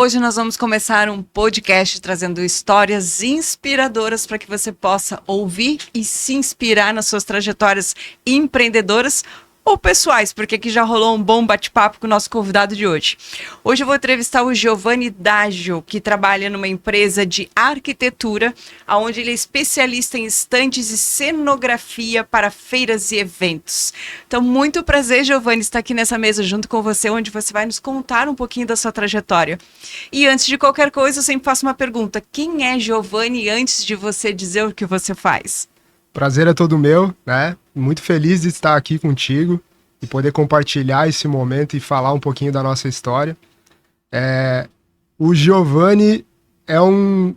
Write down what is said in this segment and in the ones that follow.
Hoje nós vamos começar um podcast trazendo histórias inspiradoras para que você possa ouvir e se inspirar nas suas trajetórias empreendedoras ou pessoais, porque aqui já rolou um bom bate-papo com o nosso convidado de hoje. Hoje eu vou entrevistar o Giovanni Daggio, que trabalha numa empresa de arquitetura, onde ele é especialista em estandes e cenografia para feiras e eventos. Então, muito prazer, Giovanni, estar aqui nessa mesa junto com você, onde você vai nos contar um pouquinho da sua trajetória. E antes de qualquer coisa, eu sempre faço uma pergunta. Quem é Giovanni antes de você dizer o que você faz? Prazer é todo meu, né? Muito feliz de estar aqui contigo e poder compartilhar esse momento e falar um pouquinho da nossa história. O Giovanni é um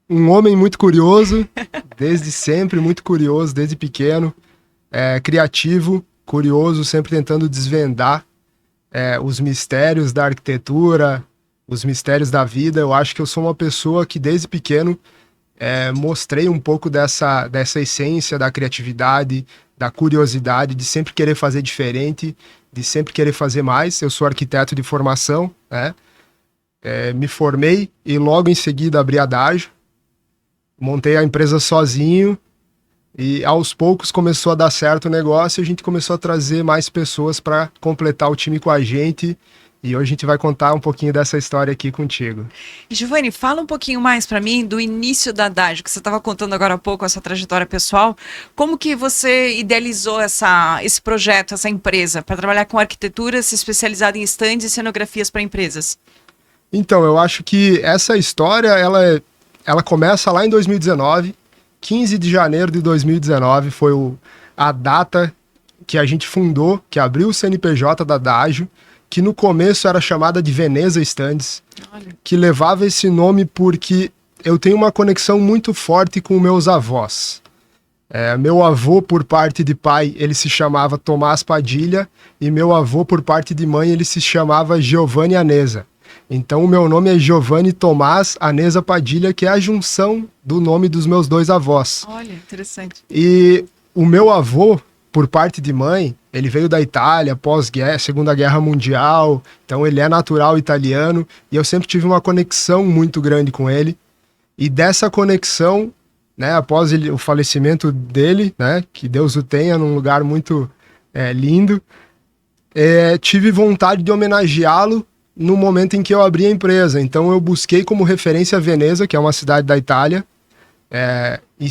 homem muito curioso, desde sempre, muito curioso, desde pequeno, criativo, curioso, sempre tentando desvendar os mistérios da arquitetura, os mistérios da vida. Eu acho que eu sou uma pessoa que desde pequeno mostrei um pouco dessa essência da criatividade, da curiosidade, de sempre querer fazer diferente, de sempre querer fazer mais. Eu sou arquiteto de formação, né? Me formei e logo em seguida abri a Daggio, montei a empresa sozinho e aos poucos começou a dar certo o negócio e a gente começou a trazer mais pessoas para completar o time com a gente. E hoje a gente vai contar um pouquinho dessa história aqui contigo. Giovanni, fala um pouquinho mais para mim do início da Daggio, que você estava contando agora há pouco, essa trajetória pessoal. Como que você idealizou esse projeto, essa empresa, para trabalhar com arquitetura, se especializada em estandes e cenografias para empresas? Então, eu acho que essa história, ela começa lá em 2019, 15 de janeiro de 2019, foi a data que a gente fundou, que abriu o CNPJ da Daggio, que no começo era chamada de Veneza Estandes, que levava esse nome porque eu tenho uma conexão muito forte com meus avós. Meu avô, por parte de pai, ele se chamava Tomás Padilha, e meu avô, por parte de mãe, ele se chamava Giovanni Anesa. Então o meu nome é Giovanni Tomás Anesa Padilha, que é a junção do nome dos meus dois avós. Olha, interessante. E o meu avô, por parte de mãe, ele veio da Itália, pós-guerra, Segunda Guerra Mundial, então ele é natural italiano, e eu sempre tive uma conexão muito grande com ele. E dessa conexão, né, após o falecimento dele, né, que Deus o tenha num lugar muito lindo, tive vontade de homenageá-lo no momento em que eu abri a empresa. Então eu busquei como referência Veneza, que é uma cidade da Itália, e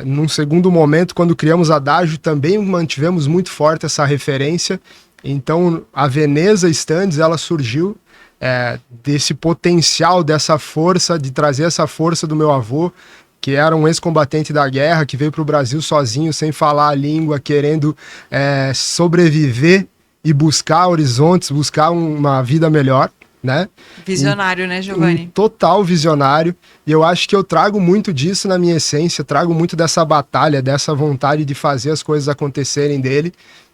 num segundo momento, quando criamos a Daggio, também mantivemos muito forte essa referência. Então, a Veneza Estandes, ela surgiu desse potencial, dessa força, de trazer essa força do meu avô, que era um ex-combatente da guerra, que veio para o Brasil sozinho, sem falar a língua, querendo sobreviver e buscar horizontes, buscar uma vida melhor, né? Visionário, né, Giovanni? Total visionário. E eu acho que eu trago muito disso na minha essência, trago muito dessa batalha, dessa vontade de fazer as coisas acontecerem dele.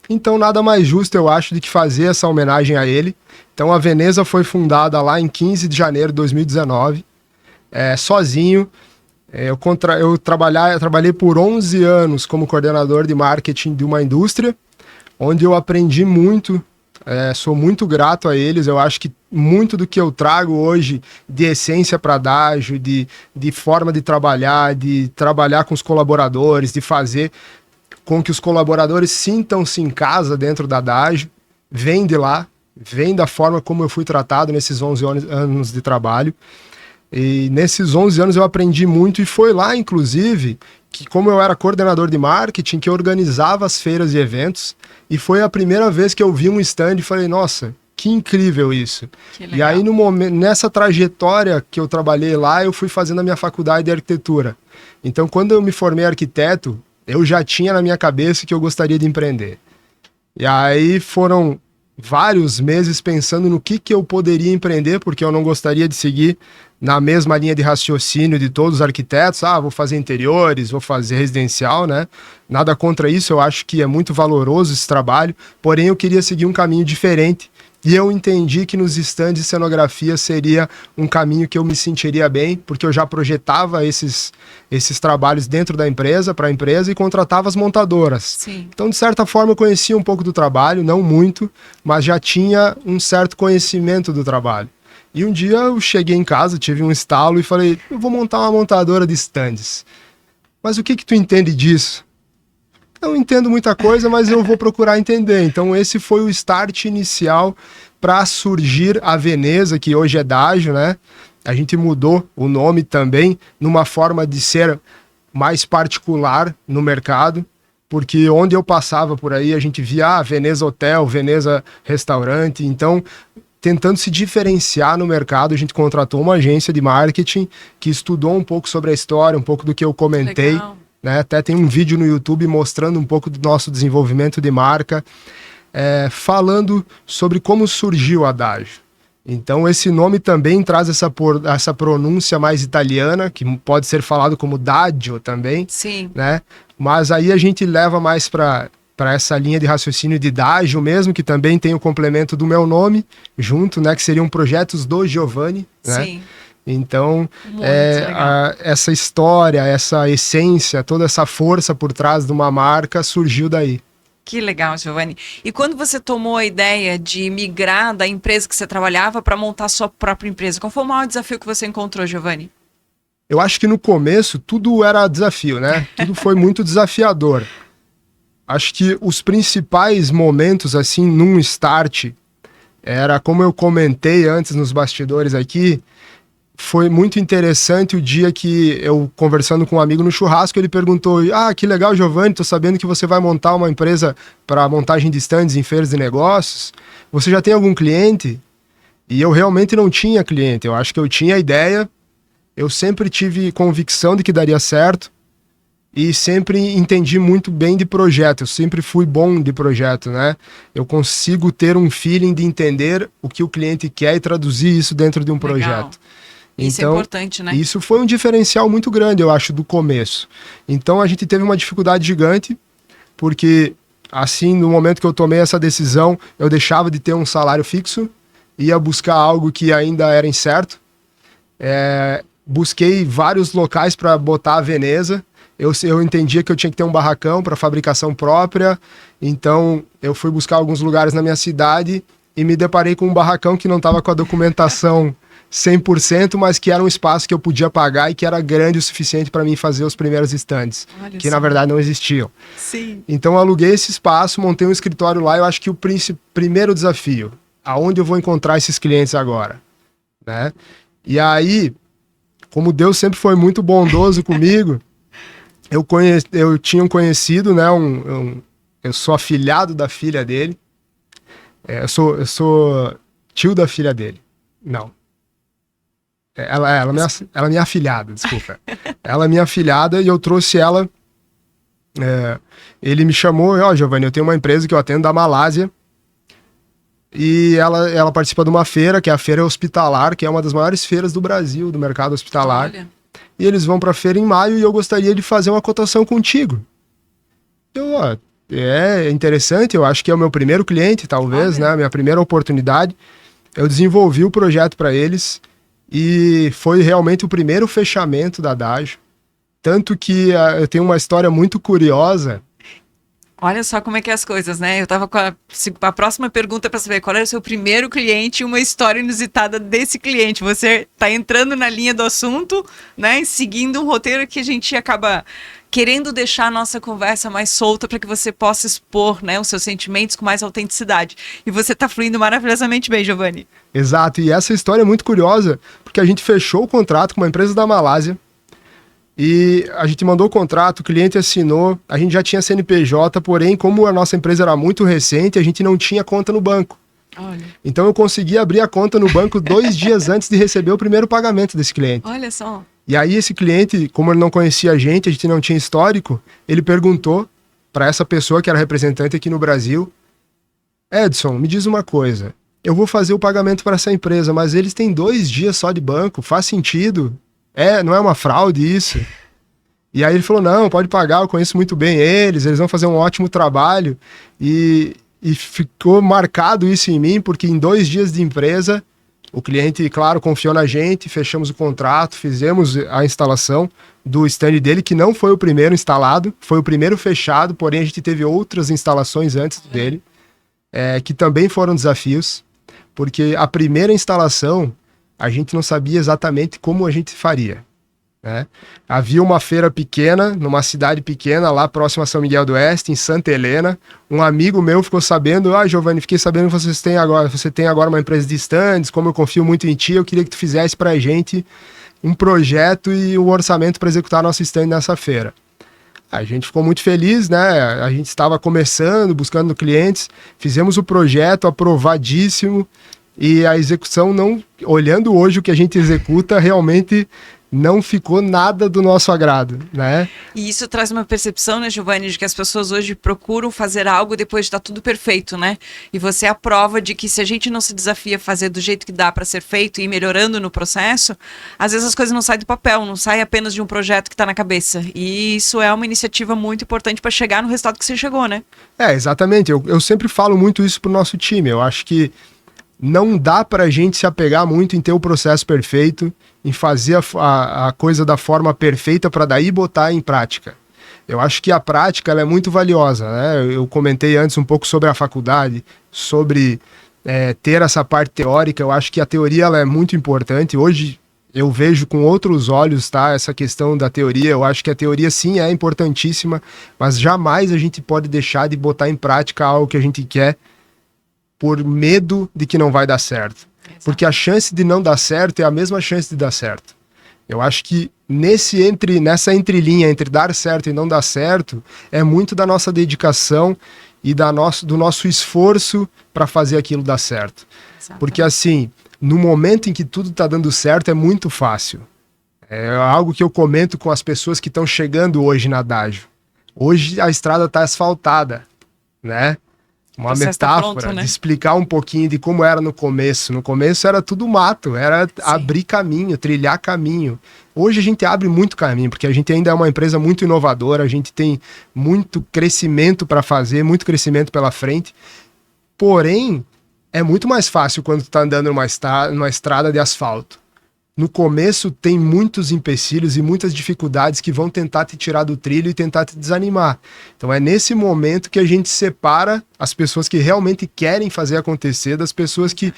Então nada mais justo, eu acho, do que fazer essa homenagem a ele. Então a Veneza foi fundada lá em 15 de janeiro de 2019, sozinho. Eu trabalhei por 11 anos como coordenador de marketing de uma indústria, onde eu aprendi muito. Sou muito grato a eles. Eu acho que muito do que eu trago hoje de essência para a Daggio, de forma de trabalhar com os colaboradores, de fazer com que os colaboradores sintam-se em casa dentro da Daggio, vem de lá, vem da forma como eu fui tratado nesses 11 anos de trabalho. E nesses 11 anos eu aprendi muito, e foi lá, inclusive, que como eu era coordenador de marketing, que eu organizava as feiras e eventos, e foi a primeira vez que eu vi um stand e falei, nossa, que incrível isso. E aí, nessa trajetória que eu trabalhei lá, eu fui fazendo a minha faculdade de arquitetura. Então, quando eu me formei arquiteto, eu já tinha na minha cabeça que eu gostaria de empreender. E aí foram vários meses pensando no que eu poderia empreender, porque eu não gostaria de seguir na mesma linha de raciocínio de todos os arquitetos. Vou fazer interiores, vou fazer residencial, né? Nada contra isso, eu acho que é muito valoroso esse trabalho, porém eu queria seguir um caminho diferente E eu entendi que nos estandes de cenografia seria um caminho que eu me sentiria bem, porque eu já projetava esses trabalhos dentro da empresa, para a empresa, e contratava as montadoras. Sim. Então, de certa forma, eu conhecia um pouco do trabalho, não muito, mas já tinha um certo conhecimento do trabalho. E um dia eu cheguei em casa, tive um estalo e falei, eu vou montar uma montadora de estandes. Mas o que tu entende disso? Eu não entendo muita coisa, mas eu vou procurar entender. Então esse foi o start inicial para surgir a Veneza, que hoje é Dágio, né? A gente mudou o nome também numa forma de ser mais particular no mercado, porque onde eu passava por aí a gente via Veneza Hotel, Veneza Restaurante. Então, tentando se diferenciar no mercado, a gente contratou uma agência de marketing que estudou um pouco sobre a história, um pouco do que eu comentei. Legal. Né? Até tem um vídeo no YouTube mostrando um pouco do nosso desenvolvimento de marca, falando sobre como surgiu a Dágio. Então esse nome também traz essa pronúncia mais italiana, que pode ser falado como Daggio também. Sim. Né? Mas aí a gente leva mais para essa linha de raciocínio de Dágio mesmo, que também tem o complemento do meu nome junto, né? Que seriam projetos do Giovanni. Né? Sim. Então, essa história, essa essência, toda essa força por trás de uma marca surgiu daí. Que legal, Giovanni. E quando você tomou a ideia de migrar da empresa que você trabalhava para montar sua própria empresa, qual foi o maior desafio que você encontrou, Giovanni? Eu acho que no começo tudo era desafio, né? Tudo foi muito desafiador. Acho que os principais momentos, assim, num start, era como eu comentei antes nos bastidores aqui. Foi muito interessante o dia que eu, conversando com um amigo no churrasco, ele perguntou, que legal, Giovanni, tô sabendo que você vai montar uma empresa para montagem de stands em feiras de negócios. Você já tem algum cliente? E eu realmente não tinha cliente. Eu acho que eu tinha a ideia, eu sempre tive convicção de que daria certo e sempre entendi muito bem de projeto. Eu sempre fui bom de projeto, né? Eu consigo ter um feeling de entender o que o cliente quer e traduzir isso dentro de um projeto. Isso então, é importante, né? Isso foi um diferencial muito grande, eu acho, do começo. Então a gente teve uma dificuldade gigante, porque assim, no momento que eu tomei essa decisão, eu deixava de ter um salário fixo, ia buscar algo que ainda era incerto. Busquei vários locais para botar a Veneza. Eu entendia que eu tinha que ter um barracão para fabricação própria, então eu fui buscar alguns lugares na minha cidade e me deparei com um barracão que não estava com a documentação 100%, mas que era um espaço que eu podia pagar e que era grande o suficiente para mim fazer os primeiros estandes, que na verdade não existiam. Sim. Então eu aluguei esse espaço, montei um escritório lá. Eu acho que o primeiro desafio, aonde eu vou encontrar esses clientes agora, né? E aí, como Deus sempre foi muito bondoso comigo, eu tinha um conhecido, né? Eu sou afilhado da filha dele. Eu sou tio da filha dele. Não. Ela é minha afilhada, desculpa. Ela é minha afilhada e eu trouxe ela. Ele me chamou, Giovanni, eu tenho uma empresa que eu atendo da Malásia. E ela participa de uma feira, que é a Feira Hospitalar, que é uma das maiores feiras do Brasil, do mercado hospitalar. Olha. E eles vão para a feira em maio e eu gostaria de fazer uma cotação contigo. É interessante, eu acho que é o meu primeiro cliente, talvez, né? Minha primeira oportunidade. Eu desenvolvi o projeto para eles e foi realmente o primeiro fechamento da Dágio. Tanto que eu tenho uma história muito curiosa. Olha só como é que é as coisas, né? Eu tava com a próxima pergunta para saber qual era o seu primeiro cliente e uma história inusitada desse cliente. Você tá entrando na linha do assunto, né? E seguindo um roteiro que a gente acaba querendo deixar a nossa conversa mais solta para que você possa expor, né, os seus sentimentos com mais autenticidade. E você tá fluindo maravilhosamente bem, Giovanni. Exato, e essa história é muito curiosa, porque a gente fechou o contrato com uma empresa da Malásia, e a gente mandou o contrato, o cliente assinou, a gente já tinha CNPJ, porém, como a nossa empresa era muito recente, a gente não tinha conta no banco. Olha. Então eu consegui abrir a conta no banco 2 dias antes de receber o primeiro pagamento desse cliente. Olha só. E aí esse cliente, como ele não conhecia a gente não tinha histórico, ele perguntou para essa pessoa que era representante aqui no Brasil: Edson, me diz uma coisa, eu vou fazer o pagamento para essa empresa, mas eles têm 2 dias só de banco, faz sentido? Não é uma fraude isso? E aí ele falou: não, pode pagar, eu conheço muito bem eles vão fazer um ótimo trabalho. E e ficou marcado isso em mim, porque em 2 dias de empresa, o cliente, claro, confiou na gente, fechamos o contrato, fizemos a instalação do stand dele, que não foi o primeiro instalado, foi o primeiro fechado, porém a gente teve outras instalações antes dele, que também foram desafios, porque a primeira instalação a gente não sabia exatamente como a gente faria, né? Havia uma feira pequena, numa cidade pequena, lá próximo a São Miguel do Oeste, em Santa Helena. Um amigo meu ficou sabendo, Giovanni, fiquei sabendo que você tem agora uma empresa de stands, como eu confio muito em ti, eu queria que tu fizesse pra gente um projeto e um orçamento para executar nosso stand nessa feira. A gente ficou muito feliz, né? A gente estava começando, buscando clientes, fizemos o projeto aprovadíssimo e a execução não, olhando hoje o que a gente executa, realmente não ficou nada do nosso agrado, né? E isso traz uma percepção, né, Giovanni, de que as pessoas hoje procuram fazer algo depois de estar tudo perfeito, né? E você é a prova de que se a gente não se desafia a fazer do jeito que dá para ser feito e ir melhorando no processo, às vezes as coisas não saem do papel, não saem apenas de um projeto que está na cabeça. E isso é uma iniciativa muito importante para chegar no resultado que você chegou, né? Exatamente. Eu sempre falo muito isso pro nosso time. Eu acho que não dá pra gente se apegar muito em ter o processo perfeito, em fazer a coisa da forma perfeita para daí botar em prática. Eu acho que a prática ela é muito valiosa, né? Eu comentei antes um pouco sobre a faculdade, sobre ter essa parte teórica. Eu acho que a teoria ela é muito importante. Hoje eu vejo com outros olhos, tá? Essa questão da teoria. Eu acho que a teoria sim é importantíssima, mas jamais a gente pode deixar de botar em prática algo que a gente quer por medo de que não vai dar certo. Exato. Porque a chance de não dar certo é a mesma chance de dar certo. Eu acho que nessa entrelinha entre dar certo e não dar certo, é muito da nossa dedicação e do nosso esforço para fazer aquilo dar certo. Exato. Porque assim, no momento em que tudo está dando certo, é muito fácil. É algo que eu comento com as pessoas que estão chegando hoje na Adagio. Hoje a estrada está asfaltada, né? Uma metáfora pronto, né? De explicar um pouquinho de como era no começo. No começo era tudo mato, era abrir caminho, trilhar caminho. Hoje a gente abre muito caminho, porque a gente ainda é uma empresa muito inovadora, a gente tem muito crescimento para fazer, muito crescimento pela frente. Porém, é muito mais fácil quando tu tá andando numa estrada de asfalto. No começo tem muitos empecilhos e muitas dificuldades que vão tentar te tirar do trilho e tentar te desanimar. Então é nesse momento que a gente separa as pessoas que realmente querem fazer acontecer das pessoas que,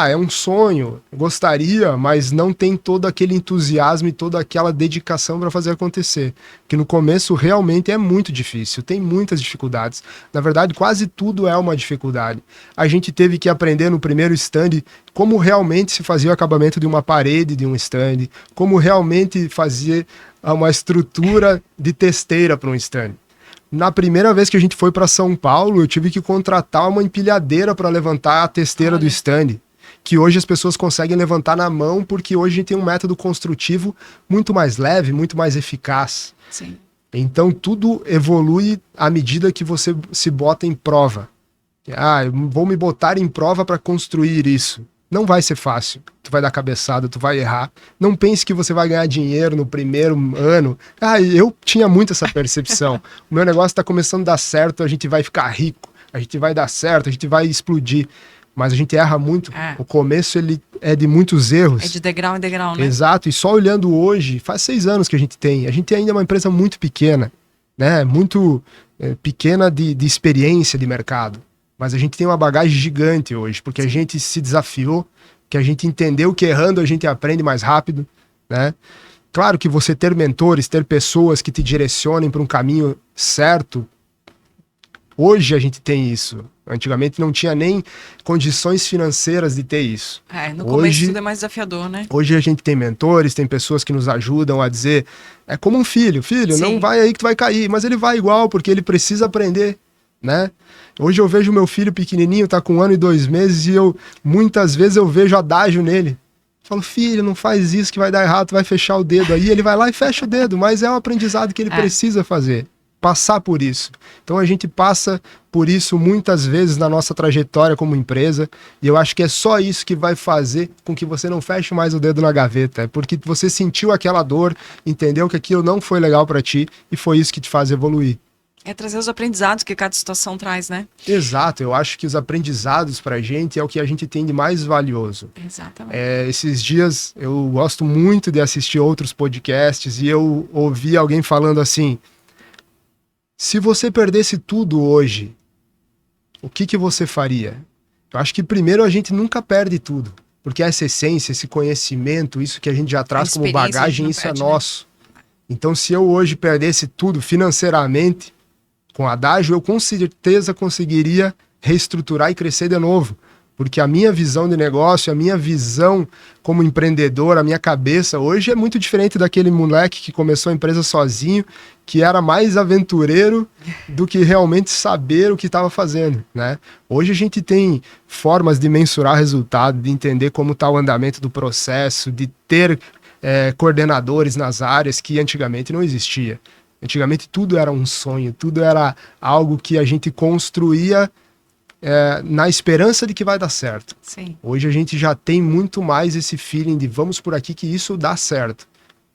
é um sonho, gostaria, mas não tem todo aquele entusiasmo e toda aquela dedicação para fazer acontecer. Que no começo realmente é muito difícil, tem muitas dificuldades. Na verdade, quase tudo é uma dificuldade. A gente teve que aprender no primeiro stand como realmente se fazia o acabamento de uma parede de um stand, como realmente fazer uma estrutura de testeira para um stand. Na primeira vez que a gente foi para São Paulo, eu tive que contratar uma empilhadeira para levantar a testeira do stand, que hoje as pessoas conseguem levantar na mão, porque hoje a gente tem um método construtivo muito mais leve, muito mais eficaz. Sim. Então tudo evolui à medida que você se bota em prova. Eu vou me botar em prova para construir isso. Não vai ser fácil. Tu vai dar cabeçada, tu vai errar. Não pense que você vai ganhar dinheiro no primeiro ano. Eu tinha muito essa percepção. O meu negócio está começando a dar certo, a gente vai ficar rico, a gente vai dar certo, a gente vai explodir. Mas a gente erra muito. O começo ele é de muitos erros. É de degrau em degrau, né? Exato. E só olhando hoje, faz 6 anos que a gente ainda é uma empresa muito pequena, né? Muito pequena de experiência de mercado. Mas a gente tem uma bagagem gigante hoje, porque a gente se desafiou, que a gente entendeu que errando a gente aprende mais rápido, né? Claro que você ter mentores, ter pessoas que te direcionem para um caminho certo, hoje a gente tem isso. Antigamente não tinha nem condições financeiras de ter isso. No começo tudo é mais desafiador, né? Hoje a gente tem mentores, tem pessoas que nos ajudam a dizer, é como um filho, Sim. Não vai aí que tu vai cair, mas ele vai igual, porque ele precisa aprender, né? Hoje eu vejo meu filho pequenininho, tá com 1 ano e 2 meses, e muitas vezes eu vejo adágio nele. Falo, filho, não faz isso que vai dar errado, tu vai fechar o dedo. Aí ele vai lá e fecha o dedo, mas é um aprendizado que ele precisa fazer. Passar por isso. Então a gente passa por isso muitas vezes na nossa trajetória como empresa, e eu acho que é só isso que vai fazer com que você não feche mais o dedo na gaveta, porque você sentiu aquela dor, entendeu que aquilo não foi legal para ti, e foi isso que te faz evoluir. É trazer os aprendizados que cada situação traz, né? Exato, eu acho que os aprendizados pra gente é o que a gente tem de mais valioso. Exatamente. Esses dias eu gosto muito de assistir outros podcasts e eu ouvi alguém falando assim: se você perdesse tudo hoje, o que você faria? Eu acho que primeiro a gente nunca perde tudo, porque essa essência, esse conhecimento, isso que a gente já traz como bagagem, isso é nosso. Então, se eu hoje perdesse tudo financeiramente, com Adagio, eu com certeza conseguiria reestruturar e crescer de novo. Porque a minha visão de negócio, a minha visão como empreendedor, a minha cabeça hoje é muito diferente daquele moleque que começou a empresa sozinho, que era mais aventureiro do que realmente saber o que estava fazendo, né? Hoje a gente tem formas de mensurar resultado, de entender como está o andamento do processo, de ter coordenadores nas áreas que antigamente não existia. Antigamente tudo era um sonho, tudo era algo que a gente construía na esperança de que vai dar certo. Sim. Hoje a gente já tem muito mais esse feeling de vamos por aqui que isso dá certo.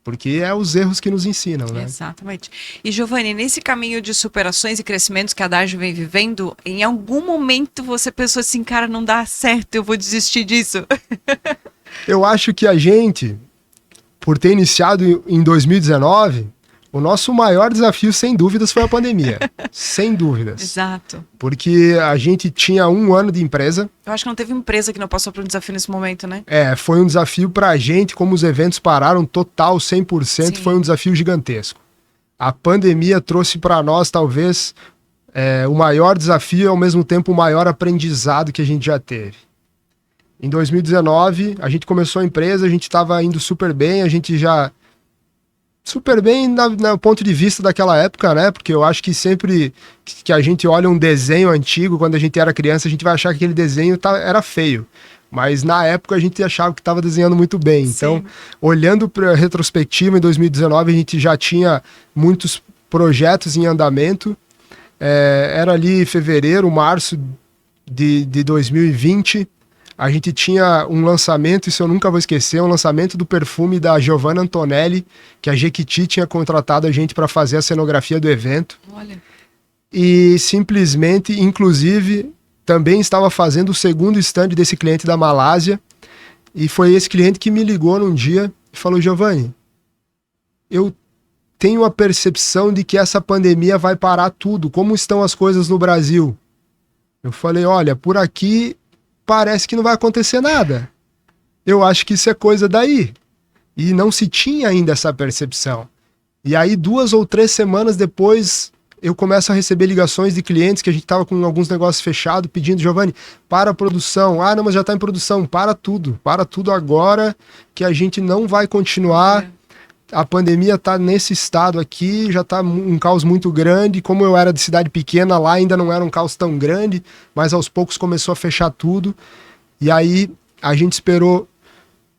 Porque é os erros que nos ensinam, né? Exatamente. E, Giovanni, nesse caminho de superações e crescimentos que a Adagio vem vivendo, em algum momento você pensou assim, cara, não dá certo, eu vou desistir disso? Eu acho que a gente, por ter iniciado em 2019... o nosso maior desafio, sem dúvidas, foi a pandemia. Sem dúvidas. Exato. Porque a gente tinha 1 ano de empresa. Eu acho que não teve empresa que não passou por um desafio nesse momento, né? Foi um desafio pra gente, como os eventos pararam total, 100%, sim, foi um desafio gigantesco. A pandemia trouxe para nós, talvez, o maior desafio e, ao mesmo tempo, o maior aprendizado que a gente já teve. Em 2019, a gente começou a empresa, a gente estava indo super bem, a gente já... super bem no ponto de vista daquela época, né? Porque eu acho que sempre que a gente olha um desenho antigo, quando a gente era criança, a gente vai achar que aquele desenho era feio. Mas na época a gente achava que estava desenhando muito bem. Sim. Então, olhando para a retrospectiva, em 2019 a gente já tinha muitos projetos em andamento. Era ali fevereiro, março de 2020. A gente tinha um lançamento, isso eu nunca vou esquecer, um lançamento do perfume da Giovanna Antonelli, que a Jequiti tinha contratado a gente para fazer a cenografia do evento. Olha. E simplesmente, inclusive, também estava fazendo o segundo stand desse cliente da Malásia. E foi esse cliente que me ligou num dia e falou: Giovanni, eu tenho a percepção de que essa pandemia vai parar tudo. Como estão as coisas no Brasil? Eu falei: olha, por aqui... parece que não vai acontecer nada. Eu acho que isso é coisa daí. E não se tinha ainda essa percepção. E aí, 2 ou 3 semanas depois, eu começo a receber ligações de clientes que a gente estava com alguns negócios fechados, pedindo: Giovanni, para a produção. Ah, não, mas já está em produção. Para tudo agora, que a gente não vai continuar. A pandemia está nesse estado aqui, já está um caos muito grande. Como eu era de cidade pequena, lá ainda não era um caos tão grande, mas aos poucos começou a fechar tudo. E aí a gente esperou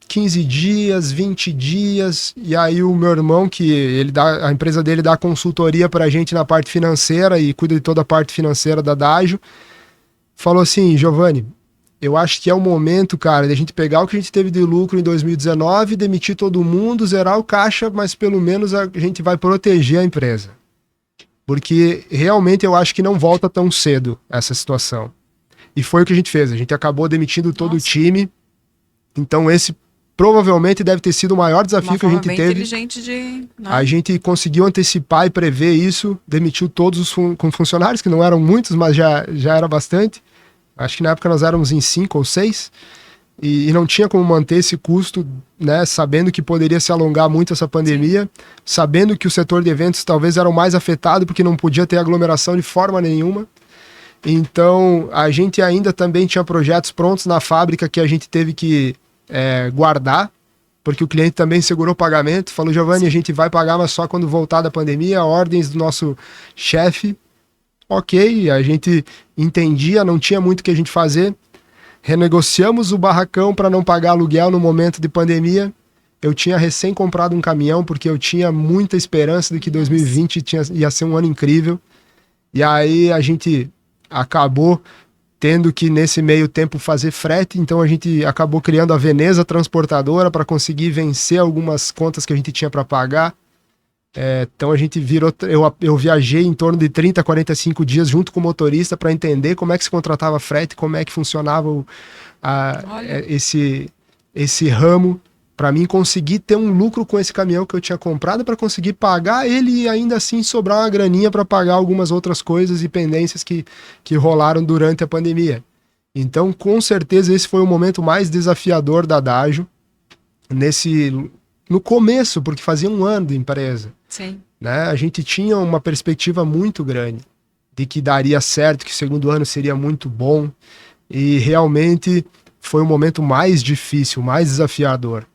15 dias, 20 dias, e aí o meu irmão, que a empresa dele dá consultoria para a gente na parte financeira e cuida de toda a parte financeira da Adagio, falou assim: Giovanni, eu acho que é o momento, cara, de a gente pegar o que a gente teve de lucro em 2019, demitir todo mundo, zerar o caixa, mas pelo menos a gente vai proteger a empresa. Porque realmente eu acho que não volta tão cedo essa situação. E foi o que a gente fez, a gente acabou demitindo todo o time. Então esse provavelmente deve ter sido o maior desafio que a gente teve. A gente conseguiu antecipar e prever isso, demitiu todos os funcionários, que não eram muitos, mas já era bastante. Acho que na época nós éramos em 5 ou 6 e não tinha como manter esse custo, né, sabendo que poderia se alongar muito essa pandemia, sim, sabendo que o setor de eventos talvez era o mais afetado porque não podia ter aglomeração de forma nenhuma. Então a gente ainda também tinha projetos prontos na fábrica que a gente teve que guardar, porque o cliente também segurou o pagamento, falou: Giovanni, sim, a gente vai pagar, mas só quando voltar da pandemia, ordens do nosso chefe. Ok, a gente entendia, não tinha muito o que a gente fazer. Renegociamos o barracão para não pagar aluguel no momento de pandemia. Eu tinha recém comprado um caminhão porque eu tinha muita esperança de que 2020 ia ser um ano incrível. E aí a gente acabou tendo que, nesse meio tempo, fazer frete. Então a gente acabou criando a Veneza Transportadora para conseguir vencer algumas contas que a gente tinha para pagar. Então a gente virou, eu viajei em torno de 30, 45 dias junto com o motorista para entender como é que se contratava frete, como é que funcionava esse ramo, para mim conseguir ter um lucro com esse caminhão que eu tinha comprado, para conseguir pagar ele e ainda assim sobrar uma graninha para pagar algumas outras coisas e pendências que rolaram durante a pandemia. Então, com certeza, esse foi o momento mais desafiador da Adagio, no começo, porque fazia um ano de empresa. Sim. Né? A gente tinha uma perspectiva muito grande de que daria certo, que o segundo ano seria muito bom, e realmente foi o momento mais difícil, mais desafiador.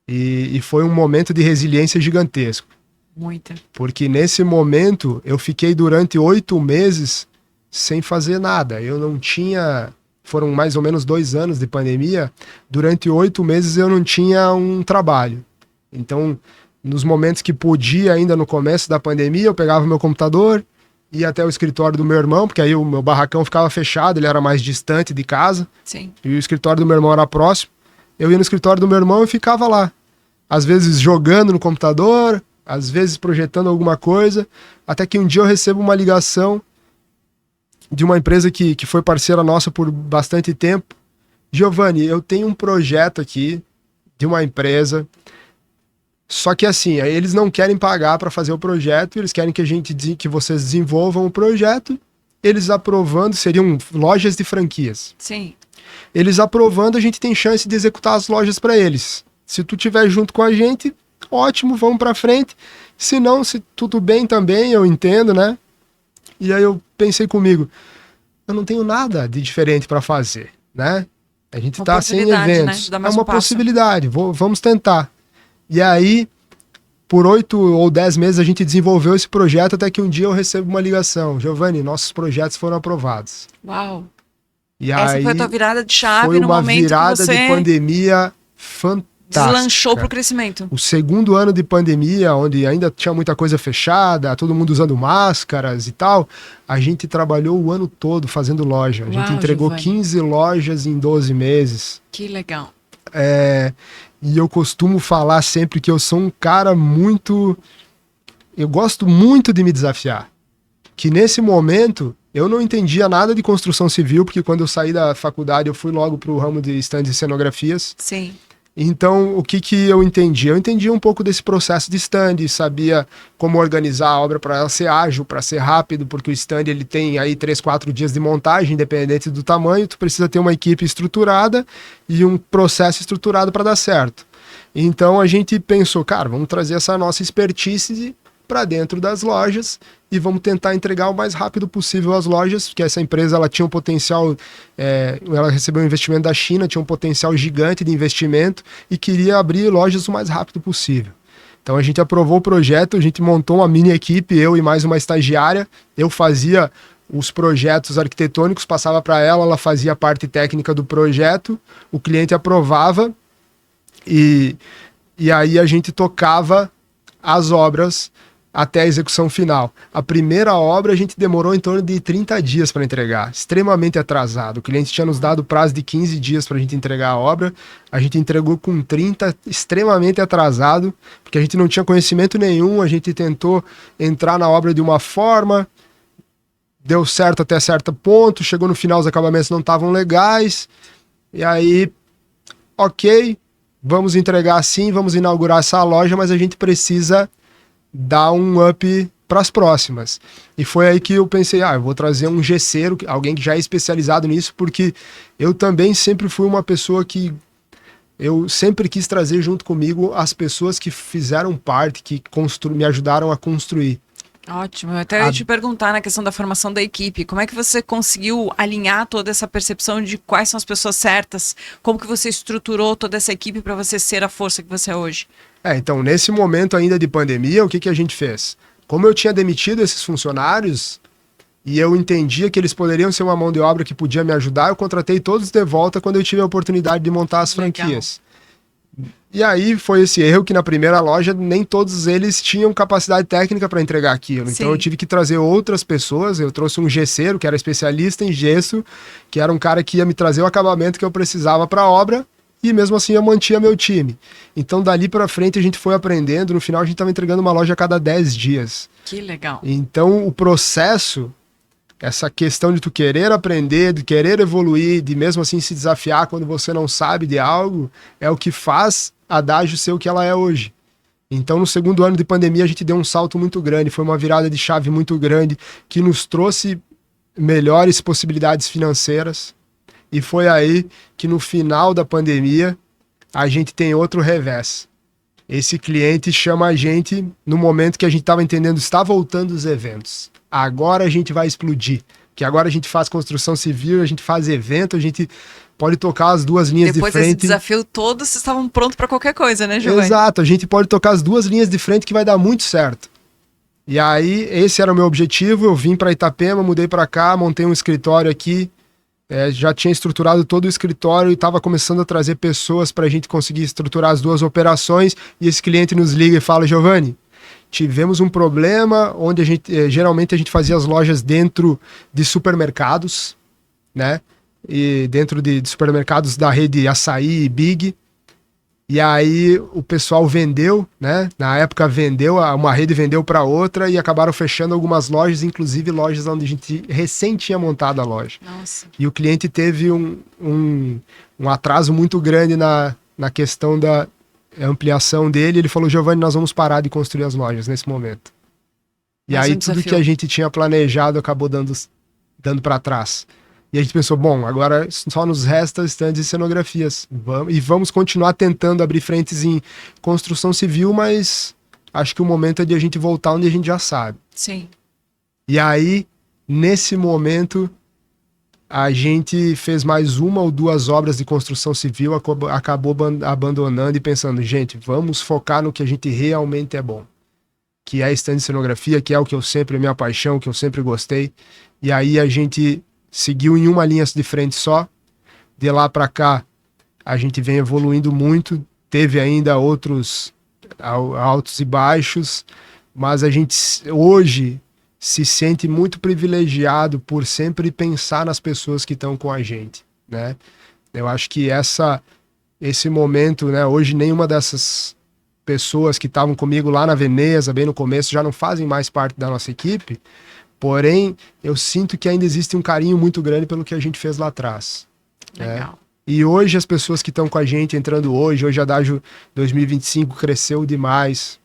E foi um momento de resiliência gigantesco. Muita. Porque nesse momento eu fiquei durante 8 meses sem fazer nada. Eu não tinha... Foram mais ou menos 2 anos de pandemia. Durante 8 meses eu não tinha um trabalho. Então, nos momentos que podia, ainda no começo da pandemia, eu pegava meu computador, ia até o escritório do meu irmão, porque aí o meu barracão ficava fechado, ele era mais distante de casa. Sim. E o escritório do meu irmão era próximo. Eu ia no escritório do meu irmão e ficava lá. Às vezes jogando no computador, às vezes projetando alguma coisa, até que um dia eu recebo uma ligação de uma empresa que foi parceira nossa por bastante tempo. Giovanni, eu tenho um projeto aqui de uma empresa, só que assim, eles não querem pagar para fazer o projeto, eles querem que vocês desenvolvam o projeto, eles aprovando, seriam lojas de franquias. Sim. Eles aprovando, a gente tem chance de executar as lojas para eles. Se tu tiver junto com a gente, ótimo, vamos para frente. Se não, se tudo bem também, eu entendo, né? E aí eu pensei comigo, eu não tenho nada de diferente para fazer, né? A gente tá sem eventos. Né? É uma possibilidade, vamos tentar. E aí, por 8 ou 10 meses, a gente desenvolveu esse projeto até que um dia eu recebo uma ligação. Giovanni, nossos projetos foram aprovados. Uau! E essa aí, foi a tua virada de chave foi no uma momento virada que você de pandemia fantástica. deslanchou pro crescimento. O segundo ano de pandemia, onde ainda tinha muita coisa fechada, todo mundo usando máscaras e tal, a gente trabalhou o ano todo fazendo loja. A gente entregou Giovanni. 15 lojas em 12 meses. Que legal. E eu costumo falar sempre que eu sou um cara muito... Eu gosto muito de me desafiar. Que nesse momento eu não entendia nada de construção civil, porque quando eu saí da faculdade eu fui logo pro ramo de stands e cenografias. Sim. Então, o que eu entendi? Eu entendi um pouco desse processo de stand, sabia como organizar a obra para ela ser ágil, para ser rápido, porque o stand ele tem aí 3, 4 dias de montagem, independente do tamanho, tu precisa ter uma equipe estruturada e um processo estruturado para dar certo. Então a gente pensou, cara, vamos trazer essa nossa expertise para dentro das lojas e vamos tentar entregar o mais rápido possível as lojas, porque essa empresa ela tinha um potencial, ela recebeu um investimento da China, tinha um potencial gigante de investimento e queria abrir lojas o mais rápido possível. Então a gente aprovou o projeto, a gente montou uma mini equipe, eu e mais uma estagiária, eu fazia os projetos arquitetônicos, passava para ela, ela fazia a parte técnica do projeto, o cliente aprovava e aí a gente tocava as obras até a execução final. A primeira obra a gente demorou em torno de 30 dias para entregar, extremamente atrasado. O cliente tinha nos dado prazo de 15 dias para a gente entregar a obra, a gente entregou com 30, extremamente atrasado, porque a gente não tinha conhecimento nenhum, a gente tentou entrar na obra de uma forma, deu certo até certo ponto, chegou no final os acabamentos não estavam legais, e aí, ok, vamos entregar assim, vamos inaugurar essa loja, mas a gente precisa dar um up para as próximas. E foi aí que eu pensei, eu vou trazer um gesseiro, alguém que já é especializado nisso, porque eu também sempre fui uma pessoa que eu sempre quis trazer junto comigo as pessoas que fizeram parte, que me ajudaram a construir. Ótimo. Eu até ia te perguntar na questão da formação da equipe, como é que você conseguiu alinhar toda essa percepção de quais são as pessoas certas? Como que você estruturou toda essa equipe para você ser a força que você é hoje? Então, nesse momento ainda de pandemia, o que a gente fez? Como eu tinha demitido esses funcionários e eu entendia que eles poderiam ser uma mão de obra que podia me ajudar, eu contratei todos de volta quando eu tive a oportunidade de montar as franquias. E aí foi esse erro que na primeira loja nem todos eles tinham capacidade técnica para entregar aquilo. Então eu tive que trazer outras pessoas, eu trouxe um gesseiro que era especialista em gesso, que era um cara que ia me trazer o acabamento que eu precisava para a obra, e mesmo assim eu mantinha meu time. Então dali para frente a gente foi aprendendo, no final a gente estava entregando uma loja a cada 10 dias. Que legal. Então o processo, essa questão de tu querer aprender, de querer evoluir, de mesmo assim se desafiar quando você não sabe de algo, é o que faz a Adagio ser o que ela é hoje. Então, no segundo ano de pandemia, a gente deu um salto muito grande, foi uma virada de chave muito grande, que nos trouxe melhores possibilidades financeiras, e foi aí que no final da pandemia, a gente tem outro revés. Esse cliente chama a gente no momento que a gente estava entendendo, está voltando os eventos. Agora a gente vai explodir, que agora a gente faz construção civil, a gente faz evento, a gente pode tocar as duas linhas de frente. Depois desse desafio todo, vocês estavam prontos para qualquer coisa, né, Giovanni? Exato, a gente pode tocar as duas linhas de frente que vai dar muito certo. E aí, esse era o meu objetivo, eu vim para Itapema, mudei para cá, montei um escritório aqui, já tinha estruturado todo o escritório e estava começando a trazer pessoas para a gente conseguir estruturar as duas operações, e esse cliente nos liga e fala, Giovanni, tivemos um problema onde geralmente a gente fazia as lojas dentro de supermercados, né? E dentro de supermercados da rede Açaí e Big. E aí o pessoal vendeu, né? Na época vendeu, uma rede vendeu para outra e acabaram fechando algumas lojas, inclusive lojas onde a gente recém tinha montado a loja. Nossa. E o cliente teve um atraso muito grande na questão da ampliação dele. Ele falou, Giovanni, nós vamos parar de construir as lojas nesse momento. E Mais aí um tudo desafio. que a gente tinha planejado acabou dando para trás. E a gente pensou, bom, agora só nos resta estandes e cenografias. Vamos continuar tentando abrir frentes em construção civil, mas acho que o momento é de a gente voltar onde a gente já sabe. Sim. E aí, nesse momento, a gente fez mais uma ou duas obras de construção civil, acabou abandonando e pensando, gente, vamos focar no que a gente realmente é bom. Que é stand de cenografia, que é o que eu sempre, minha paixão, que eu sempre gostei. E aí a gente seguiu em uma linha de frente só. De lá para cá, a gente vem evoluindo muito. Teve ainda outros altos e baixos, mas a gente hoje se sente muito privilegiado por sempre pensar nas pessoas que estão com a gente, né? Eu acho que esse momento, né? Hoje nenhuma dessas pessoas que estavam comigo lá na Veneza, bem no começo, já não fazem mais parte da nossa equipe. Porém, eu sinto que ainda existe um carinho muito grande pelo que a gente fez lá atrás. Legal. E hoje as pessoas que estão com a gente, entrando hoje a Adagio 2025 cresceu demais.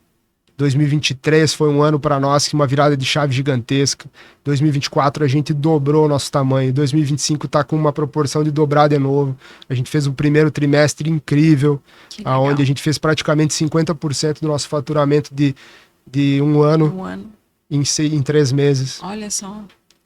2023 foi um ano para nós que uma virada de chave gigantesca. 2024 a gente dobrou o nosso tamanho. 2025 está com uma proporção de dobrar de novo. A gente fez um primeiro trimestre incrível, onde a gente fez praticamente 50% do nosso faturamento de um ano. Em 3 meses. Olha só.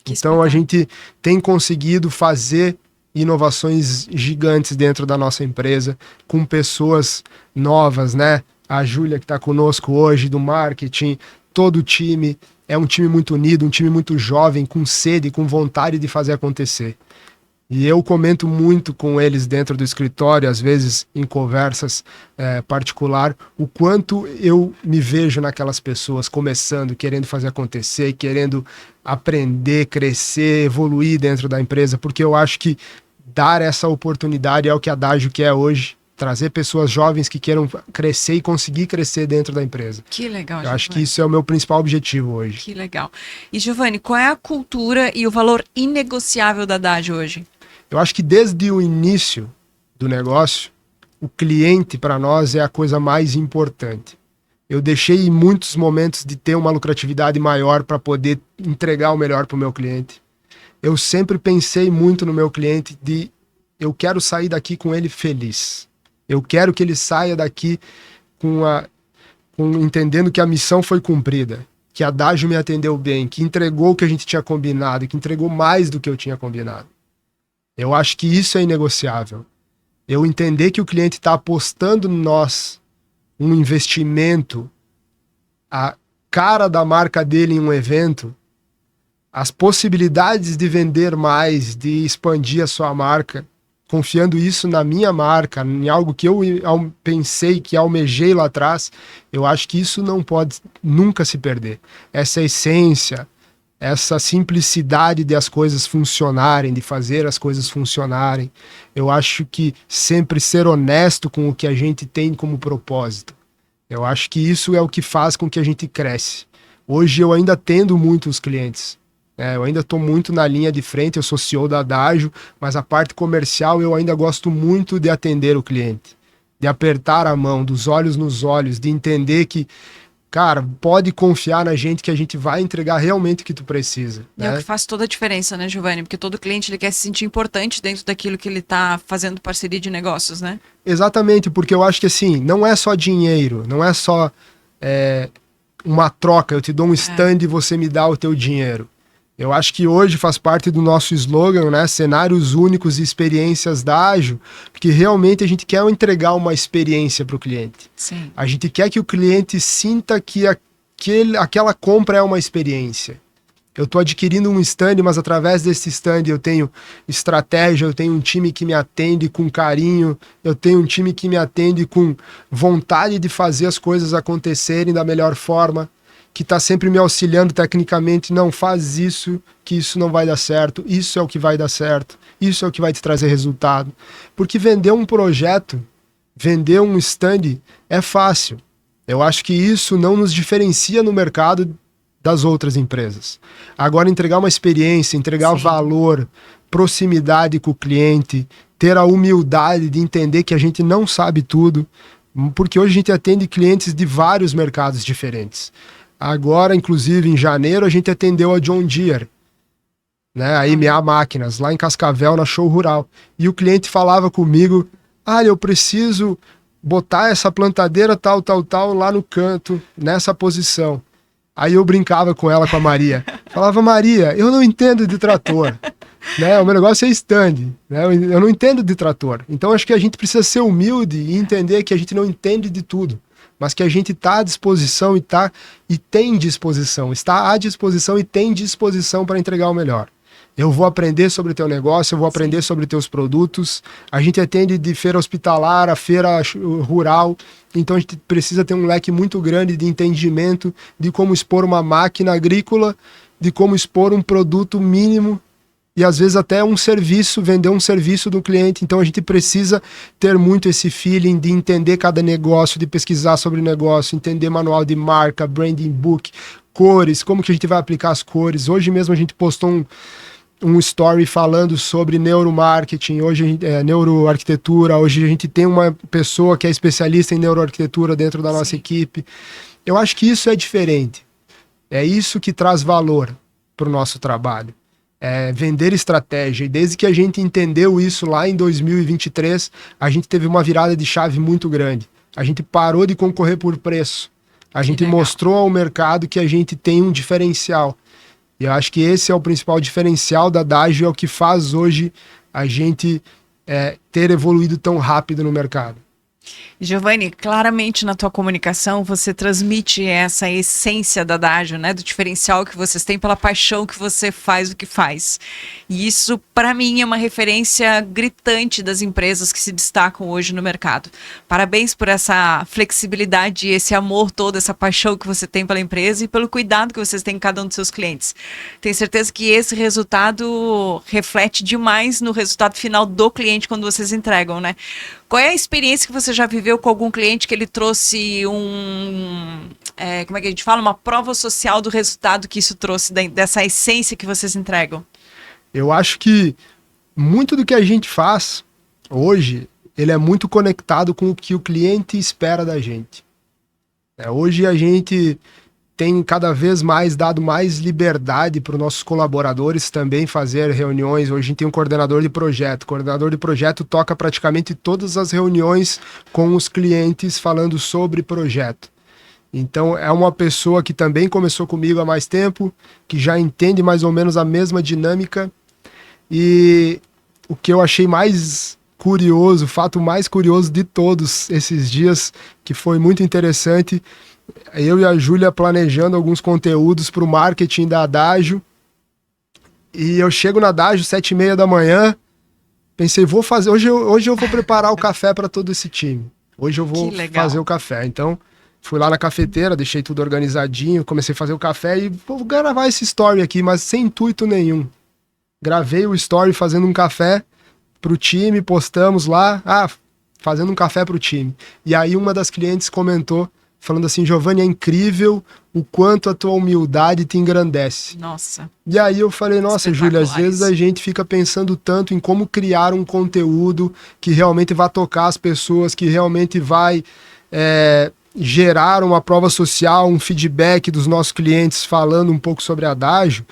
Então a gente tem conseguido fazer inovações gigantes dentro da nossa empresa, com pessoas novas, né? A Júlia que está conosco hoje, do marketing, todo o time. É um time muito unido, um time muito jovem, com sede, com vontade de fazer acontecer. E eu comento muito com eles dentro do escritório, às vezes em conversas particular, o quanto eu me vejo naquelas pessoas começando, querendo fazer acontecer, querendo aprender, crescer, evoluir dentro da empresa, porque eu acho que dar essa oportunidade é o que a Adagio quer hoje, trazer pessoas jovens que queiram crescer e conseguir crescer dentro da empresa. Que legal, Eu acho que isso é o meu principal objetivo hoje. Que legal. E, Giovanni, qual é a cultura e o valor inegociável da Adagio hoje? Eu acho que desde o início do negócio, o cliente para nós é a coisa mais importante. Eu deixei em muitos momentos de ter uma lucratividade maior para poder entregar o melhor para o meu cliente. Eu sempre pensei muito no meu cliente eu quero sair daqui com ele feliz. Eu quero que ele saia daqui entendendo que a missão foi cumprida, que a Adagio me atendeu bem, que entregou o que a gente tinha combinado, que entregou mais do que eu tinha combinado. Eu acho que isso é inegociável. Eu entender que o cliente está apostando em nós um investimento, a cara da marca dele em um evento, as possibilidades de vender mais, de expandir a sua marca, confiando isso na minha marca, em algo que eu pensei, que almejei lá atrás, eu acho que isso não pode nunca se perder. Essa essência, essa simplicidade de as coisas funcionarem, de fazer as coisas funcionarem. Eu acho que sempre ser honesto com o que a gente tem como propósito. Eu acho que isso é o que faz com que a gente cresce. Hoje eu ainda atendo muitos clientes. Eu ainda estou muito na linha de frente, eu sou CEO da Adagio, mas a parte comercial eu ainda gosto muito de atender o cliente, de apertar a mão, dos olhos nos olhos, de entender que, cara, pode confiar na gente que a gente vai entregar realmente o que tu precisa. É o que faz toda a diferença, né, Giovanni? Porque todo cliente ele quer se sentir importante dentro daquilo que ele está fazendo parceria de negócios, né? Exatamente, porque eu acho que assim, não é só dinheiro, não é só uma troca, eu te dou um stand e você me dá o teu dinheiro. Eu acho que hoje faz parte do nosso slogan, né? Cenários únicos e experiências da Ágil, porque realmente a gente quer entregar uma experiência para o cliente. Sim. A gente quer que o cliente sinta que aquela compra é uma experiência. Eu estou adquirindo um stand, mas através desse stand eu tenho estratégia, eu tenho um time que me atende com carinho, eu tenho um time que me atende com vontade de fazer as coisas acontecerem da melhor forma, que está sempre me auxiliando tecnicamente. Não, faz isso, que isso não vai dar certo, isso é o que vai dar certo, isso é o que vai te trazer resultado. Porque vender um projeto, vender um stand é fácil. Eu acho que isso não nos diferencia no mercado das outras empresas. Agora, entregar uma experiência, entregar valor, proximidade com o cliente, ter a humildade de entender que a gente não sabe tudo, porque hoje a gente atende clientes de vários mercados diferentes. Agora, inclusive, em janeiro, a gente atendeu a John Deere, né, a MA Máquinas, lá em Cascavel, na Show Rural. E o cliente falava comigo, eu preciso botar essa plantadeira tal, lá no canto, nessa posição. Aí eu brincava com ela, com a Maria. Falava, Maria, eu não entendo de trator. Né? O meu negócio é stand. Né? Eu não entendo de trator. Então acho que a gente precisa ser humilde e entender que a gente não entende de tudo, mas que a gente está à disposição e tem disposição. Está à disposição e tem disposição para entregar o melhor. Eu vou aprender sobre o teu negócio, eu vou aprender sobre teus produtos. A gente atende de feira hospitalar a feira rural, então a gente precisa ter um leque muito grande de entendimento de como expor uma máquina agrícola, de como expor um produto mínimo e às vezes até um serviço, vender um serviço do cliente. Então a gente precisa ter muito esse feeling de entender cada negócio, de pesquisar sobre o negócio, entender manual de marca, branding book, cores, como que a gente vai aplicar as cores. Hoje mesmo a gente postou um story falando sobre neuromarketing, hoje neuroarquitetura, hoje a gente tem uma pessoa que é especialista em neuroarquitetura dentro da nossa equipe. Eu acho que isso é diferente. É isso que traz valor para o nosso trabalho. É vender estratégia. E desde que a gente entendeu isso lá em 2023, a gente teve uma virada de chave muito grande. A gente parou de concorrer por preço. A gente mostrou ao mercado que a gente tem um diferencial. E eu acho que esse é o principal diferencial da Adagio, é o que faz hoje a gente ter evoluído tão rápido no mercado. Giovanni, claramente na tua comunicação você transmite essa essência da Adagio, né, do diferencial que vocês têm pela paixão que você faz o que faz. E isso, para mim, é uma referência gritante das empresas que se destacam hoje no mercado. Parabéns por essa flexibilidade, esse amor todo, essa paixão que você tem pela empresa e pelo cuidado que vocês têm com cada um dos seus clientes. Tenho certeza que esse resultado reflete demais no resultado final do cliente quando vocês entregam, né? Qual é a experiência que você já viveu com algum cliente que ele trouxe como é que a gente fala? Uma prova social do resultado que isso trouxe, dessa essência que vocês entregam? Eu acho que muito do que a gente faz hoje, ele é muito conectado com o que o cliente espera da gente. Hoje a gente tem cada vez mais dado mais liberdade para os nossos colaboradores também fazer reuniões. Hoje a gente tem um coordenador de projeto. O coordenador de projeto toca praticamente todas as reuniões com os clientes falando sobre projeto. Então é uma pessoa que também começou comigo há mais tempo, que já entende mais ou menos a mesma dinâmica. E o que eu achei mais curioso, o fato mais curioso de todos esses dias, que foi muito interessante, eu e a Júlia planejando alguns conteúdos para o marketing da Adagio, e eu chego na Adagio 7h30 da manhã, pensei, vou fazer, hoje eu vou preparar o café para todo esse time, hoje eu vou fazer o café. Então Fui lá na cafeteira, deixei tudo organizadinho, comecei a fazer o café e vou gravar esse story aqui, mas sem intuito nenhum. Gravei o story fazendo um café pro time, postamos lá, fazendo um café pro time. E aí uma das clientes comentou, falando assim, Giovanni, é incrível o quanto a tua humildade te engrandece. Nossa. E aí eu falei, nossa, Júlia, às vezes a gente fica pensando tanto em como criar um conteúdo que realmente vai tocar as pessoas, que realmente vai gerar uma prova social, um feedback dos nossos clientes falando um pouco sobre Adagio.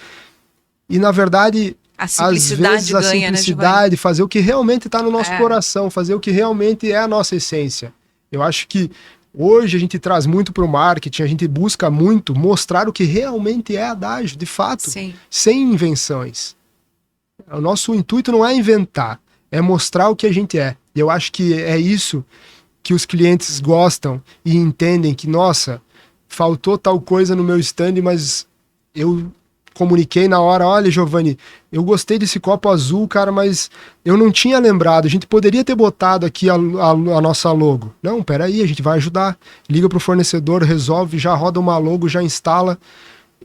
E na verdade, às vezes a ganha, simplicidade, né, fazer o que realmente está no nosso coração, fazer o que realmente é a nossa essência. Eu acho que hoje a gente traz muito para o marketing, a gente busca muito mostrar o que realmente é Adagio, de fato, Sim. sem invenções. O nosso intuito não é inventar, é mostrar o que a gente é. E eu acho que é isso que os clientes gostam e entendem que, nossa, faltou tal coisa no meu stand, mas eu comuniquei na hora, olha, Giovanni, eu gostei desse copo azul, cara, mas eu não tinha lembrado, a gente poderia ter botado aqui a nossa logo. Não, peraí, a gente vai ajudar. Liga pro fornecedor, resolve, já roda uma logo, já instala.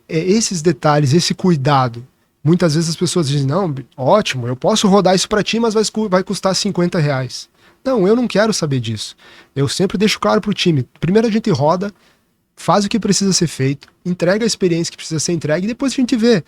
Esses detalhes, esse cuidado. Muitas vezes as pessoas dizem, não, ótimo, eu posso rodar isso para ti, mas vai custar R$50. Não, eu não quero saber disso. Eu sempre deixo claro pro time. Primeiro a gente roda, faz o que precisa ser feito, entrega a experiência que precisa ser entregue e depois a gente vê.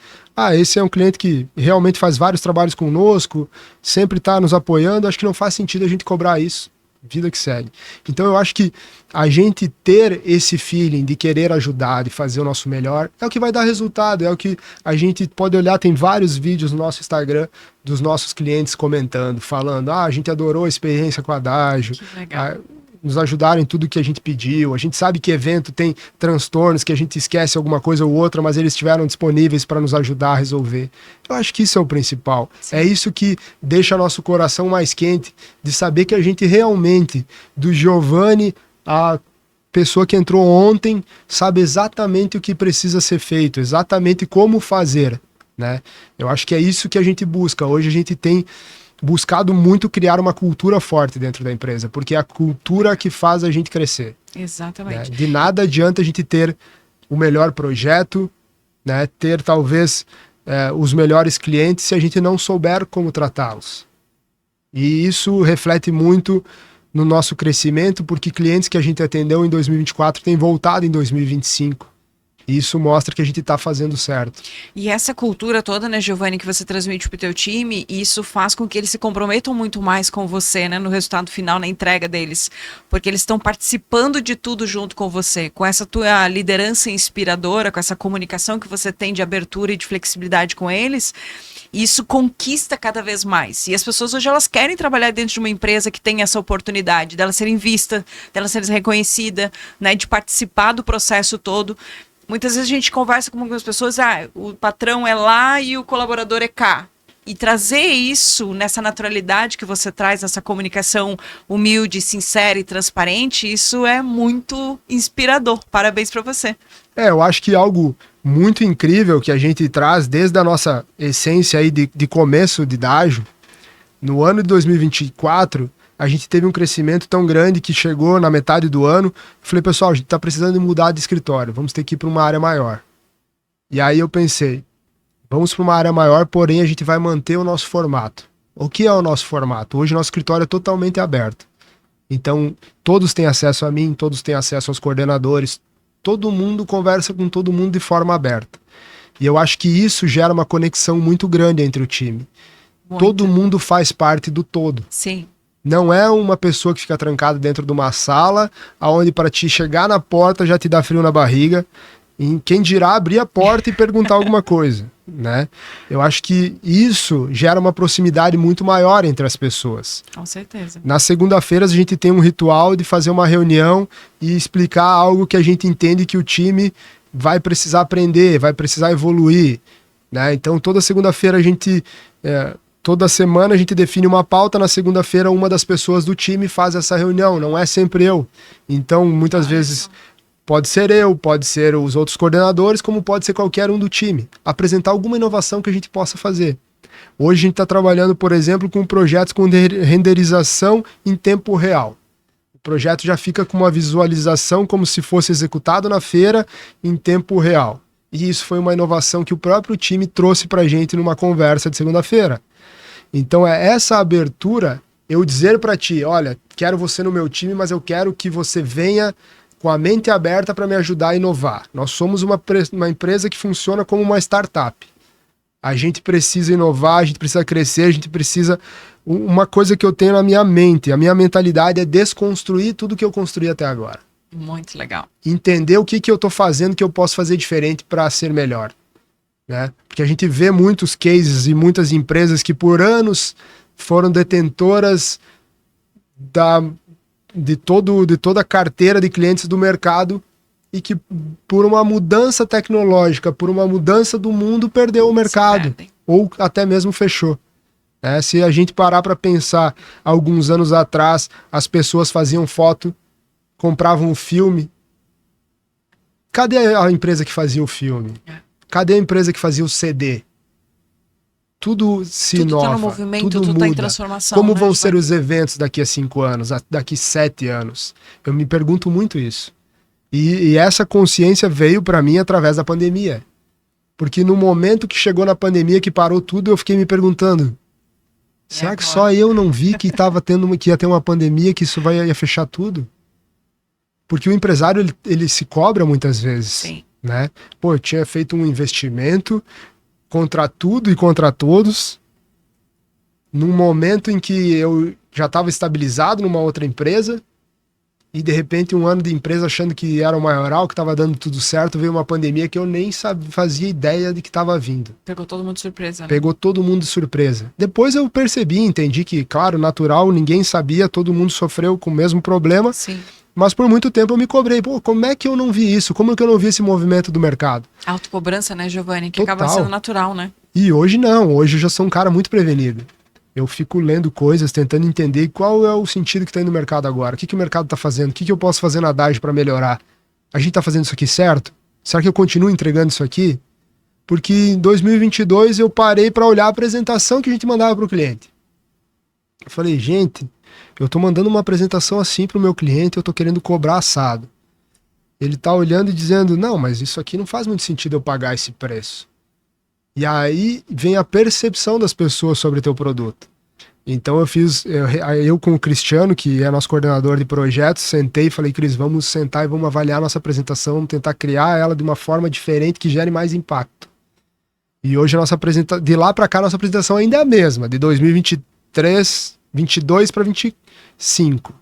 Esse é um cliente que realmente faz vários trabalhos conosco, sempre está nos apoiando, acho que não faz sentido a gente cobrar isso. Vida que segue. Então eu acho que a gente ter esse feeling de querer ajudar, de fazer o nosso melhor, é o que vai dar resultado, é o que a gente pode olhar, tem vários vídeos no nosso Instagram dos nossos clientes comentando, falando, a gente adorou a experiência com a Adagio. Que legal. Nos ajudaram em tudo que a gente pediu. A gente sabe que evento tem transtornos, que a gente esquece alguma coisa ou outra, mas eles estiveram disponíveis para nos ajudar a resolver. Eu acho que isso é o principal. Sim. É isso que deixa nosso coração mais quente, de saber que a gente realmente, do Giovanni, a pessoa que entrou ontem, sabe exatamente o que precisa ser feito, exatamente como fazer, né? Eu acho que é isso que a gente busca. Hoje a gente tem buscado muito criar uma cultura forte dentro da empresa, porque é a cultura que faz a gente crescer. Exatamente. Né? De nada adianta a gente ter o melhor projeto, né? Ter talvez os melhores clientes se a gente não souber como tratá-los. E isso reflete muito no nosso crescimento, porque clientes que a gente atendeu em 2024 têm voltado em 2025. Isso mostra que a gente está fazendo certo. E essa cultura toda, né, Giovanni, que você transmite para o teu time, isso faz com que eles se comprometam muito mais com você, né, no resultado final, na entrega deles. Porque eles estão participando de tudo junto com você. Com essa tua liderança inspiradora, com essa comunicação que você tem de abertura e de flexibilidade com eles, isso conquista cada vez mais. E as pessoas hoje, elas querem trabalhar dentro de uma empresa que tem essa oportunidade delas serem vistas, delas serem reconhecidas, né, de participar do processo todo. Muitas vezes a gente conversa com algumas pessoas, o patrão é lá e o colaborador é cá. E trazer isso nessa naturalidade que você traz, nessa comunicação humilde, sincera e transparente, isso é muito inspirador. Parabéns para você. Eu acho que algo muito incrível que a gente traz desde a nossa essência aí de começo de Adagio, no ano de 2024, a gente teve um crescimento tão grande que chegou na metade do ano. Eu falei, pessoal, a gente está precisando de mudar de escritório, vamos ter que ir para uma área maior. E aí eu pensei, vamos para uma área maior, porém a gente vai manter o nosso formato. O que é o nosso formato? Hoje nosso escritório é totalmente aberto. Então, todos têm acesso a mim, todos têm acesso aos coordenadores, todo mundo conversa com todo mundo de forma aberta. E eu acho que isso gera uma conexão muito grande entre o time. Muito. Todo mundo faz parte do todo. Sim. Não é uma pessoa que fica trancada dentro de uma sala, aonde para te chegar na porta já te dá frio na barriga. E quem dirá abrir a porta e perguntar alguma coisa, né? Eu acho que isso gera uma proximidade muito maior entre as pessoas. Com certeza. Na segunda-feira a gente tem um ritual de fazer uma reunião e explicar algo que a gente entende que o time vai precisar aprender, vai precisar evoluir, né? Então toda segunda-feira a gente... Toda semana a gente define uma pauta, na segunda-feira uma das pessoas do time faz essa reunião, não é sempre eu. Então, muitas vezes, pode ser eu, pode ser os outros coordenadores, como pode ser qualquer um do time. Apresentar alguma inovação que a gente possa fazer. Hoje a gente está trabalhando, por exemplo, com projetos com renderização em tempo real. O projeto já fica com uma visualização como se fosse executado na feira em tempo real. E isso foi uma inovação que o próprio time trouxe para a gente numa conversa de segunda-feira. Então é essa abertura, eu dizer para ti, olha, quero você no meu time, mas eu quero que você venha com a mente aberta para me ajudar a inovar. Nós somos uma empresa que funciona como uma startup. A gente precisa inovar, a gente precisa crescer, a gente precisa... Uma coisa que eu tenho na minha mente, a minha mentalidade é desconstruir tudo que eu construí até agora. Muito legal. Entender o que eu estou fazendo que eu posso fazer diferente para ser melhor. Né? Porque a gente vê muitos cases e muitas empresas que por anos foram detentoras de toda a carteira de clientes do mercado e que por uma mudança tecnológica, por uma mudança do mundo, perdeu o mercado ou até mesmo fechou. Se a gente parar para pensar, alguns anos atrás, as pessoas faziam foto, compravam um filme. Cadê a empresa que fazia o filme? Cadê a empresa que fazia o CD? Tudo se inova, tá no movimento, tudo tudo muda. tá em transformação. Como vão ser os eventos daqui a 5 anos, daqui 7 anos? Eu me pergunto muito isso. E essa consciência veio para mim através da pandemia. Porque no momento que chegou na pandemia, que parou tudo, eu fiquei me perguntando, será que só eu não vi que que ia ter uma pandemia, que isso ia fechar tudo? Porque o empresário, ele se cobra muitas vezes. Sim. Né? Pô, eu tinha feito um investimento contra tudo e contra todos, num momento em que eu já estava estabilizado numa outra empresa, e de repente 1 ano de empresa achando que era o maioral, que estava dando tudo certo, veio uma pandemia que eu nem fazia ideia de que estava vindo. Pegou todo mundo de surpresa. Né? Pegou todo mundo de surpresa. Depois eu percebi, entendi que, claro, natural, ninguém sabia, todo mundo sofreu com o mesmo problema. Sim. Mas por muito tempo eu me cobrei. Pô, como é que eu não vi isso? Como é que eu não vi esse movimento do mercado? Autocobrança, né, Giovanni? Que Total. acaba sendo natural, né? E hoje não. Hoje eu já sou um cara muito prevenido. Eu fico lendo coisas, tentando entender qual é o sentido que tem no mercado agora. O que o mercado está fazendo? O que eu posso fazer na DAGE para melhorar? A gente está fazendo isso aqui certo? Será que eu continuo entregando isso aqui? Porque em 2022 eu parei para olhar a apresentação que a gente mandava para o cliente. Eu falei, gente, eu tô mandando uma apresentação assim pro meu cliente, eu tô querendo cobrar assado. Ele tá olhando e dizendo, não, mas isso aqui não faz muito sentido eu pagar esse preço. E aí vem a percepção das pessoas sobre o teu produto. Então eu com o Cristiano, que é nosso coordenador de projetos, sentei e falei, Cris, vamos sentar e vamos avaliar a nossa apresentação, vamos tentar criar ela de uma forma diferente que gere mais impacto. E hoje de lá para cá a nossa apresentação ainda é a mesma, de 2023, 22 para 25.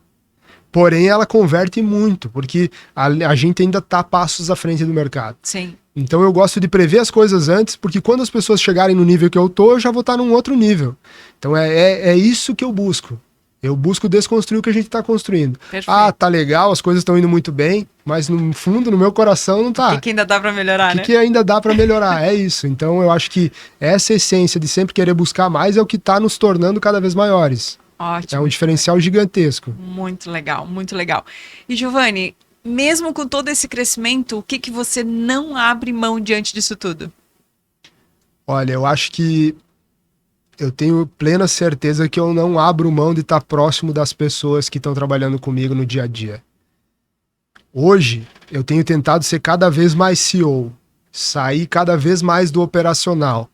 Porém, ela converte muito, porque a gente ainda está passos à frente do mercado. Sim. Então eu gosto de prever as coisas antes, porque quando as pessoas chegarem no nível que eu tô, eu já vou estar num outro nível. Então é isso que eu busco. Eu busco desconstruir o que a gente está construindo. Perfeito. Ah, tá legal, as coisas estão indo muito bem, mas no fundo, no meu coração, não tá. O que ainda dá para melhorar, né? O que ainda dá para melhorar, é isso. Então eu acho que essa essência de sempre querer buscar mais é o que está nos tornando cada vez maiores. Ótimo. É um diferencial gigantesco. Muito legal, muito legal. E Giovanni, mesmo com todo esse crescimento, o que você não abre mão diante disso tudo? Olha, eu acho que eu tenho plena certeza que eu não abro mão de estar próximo das pessoas que estão trabalhando comigo no dia a dia. Hoje, eu tenho tentado ser cada vez mais CEO, sair cada vez mais do operacional.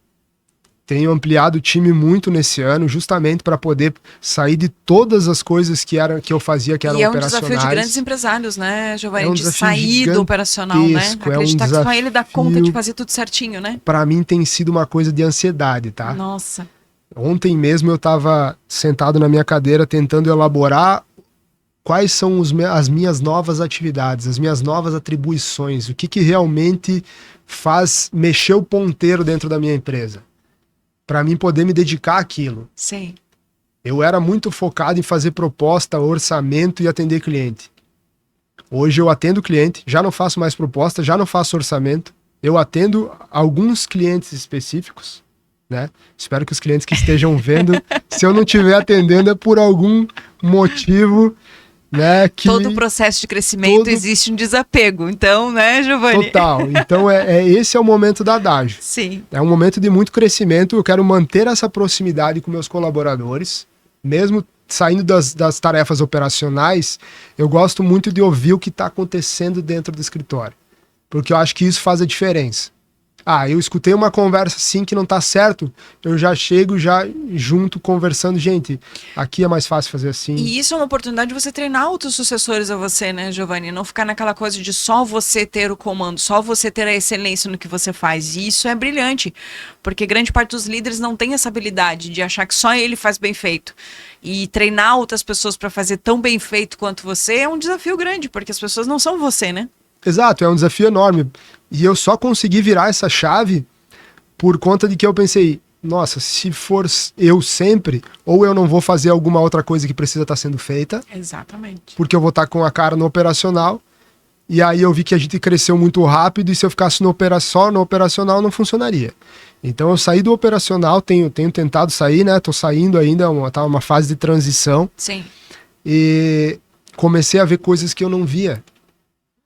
Tenho ampliado o time muito nesse ano, justamente para poder sair de todas as coisas que eu fazia que eram operacionais. E é um desafio de grandes empresários, né, Giovanni? É um de desafio sair do operacional, né? Acreditar que só ele dá conta de fazer tudo certinho, né? Para mim tem sido uma coisa de ansiedade, tá? Nossa. Ontem mesmo eu estava sentado na minha cadeira tentando elaborar quais são as minhas novas atividades, as minhas novas atribuições, o que realmente faz mexer o ponteiro dentro da minha empresa. Para mim poder me dedicar àquilo. Sim. Eu era muito focado em fazer proposta, orçamento e atender cliente. Hoje eu atendo cliente, já não faço mais proposta, já não faço orçamento. Eu atendo alguns clientes específicos, né? Espero que os clientes que estejam vendo, se eu não estiver atendendo é por algum motivo, né? Que todo o processo de crescimento existe um desapego, então, né, Giovanni? Total. Então esse é o momento da Adagio. Sim. É um momento de muito crescimento. Eu quero manter essa proximidade com meus colaboradores, mesmo saindo das tarefas operacionais, eu gosto muito de ouvir o que está acontecendo dentro do escritório. Porque eu acho que isso faz a diferença. Eu escutei uma conversa assim que não tá certo, eu já chego já junto conversando, gente, aqui é mais fácil fazer assim. E isso é uma oportunidade de você treinar outros sucessores a você, né, Giovanni? Não ficar naquela coisa de só você ter o comando, só você ter a excelência no que você faz. E isso é brilhante, porque grande parte dos líderes não tem essa habilidade de achar que só ele faz bem feito. E treinar outras pessoas para fazer tão bem feito quanto você é um desafio grande, porque as pessoas não são você, né? Exato, é um desafio enorme. E eu só consegui virar essa chave por conta de que eu pensei, nossa, se for eu sempre, ou eu não vou fazer alguma outra coisa que precisa estar sendo feita. Exatamente. Porque eu vou estar com a cara no operacional. E aí eu vi que a gente cresceu muito rápido e se eu ficasse só no operacional não funcionaria. Então eu saí do operacional, tenho tentado sair, né? Tô saindo ainda, tá uma fase de transição. Sim. E comecei a ver coisas que eu não via.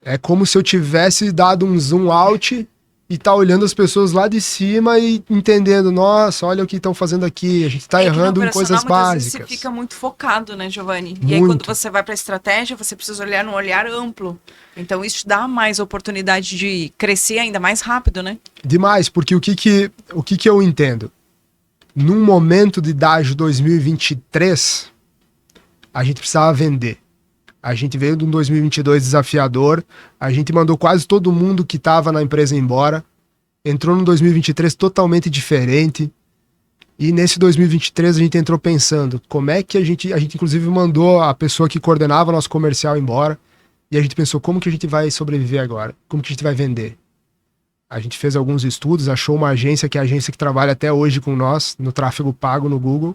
É como se eu tivesse dado um zoom out e tá olhando as pessoas lá de cima e entendendo, nossa, olha o que estão fazendo aqui, a gente tá errando em coisas básicas. Você fica muito focado, né, Giovanni? E aí quando você vai para a estratégia, você precisa olhar num olhar amplo. Então isso dá mais oportunidade de crescer ainda mais rápido, né? Demais, porque o que eu entendo? Num momento de Dágio 2023, a gente precisava vender. A gente veio de um 2022 desafiador, a gente mandou quase todo mundo que estava na empresa embora, entrou no 2023 totalmente diferente, e nesse 2023 a gente entrou pensando como é que a gente inclusive mandou a pessoa que coordenava nosso comercial embora, e a gente pensou como que a gente vai sobreviver agora, como que a gente vai vender. A gente fez alguns estudos, achou uma agência, que é a agência que trabalha até hoje com nós, no tráfego pago no Google,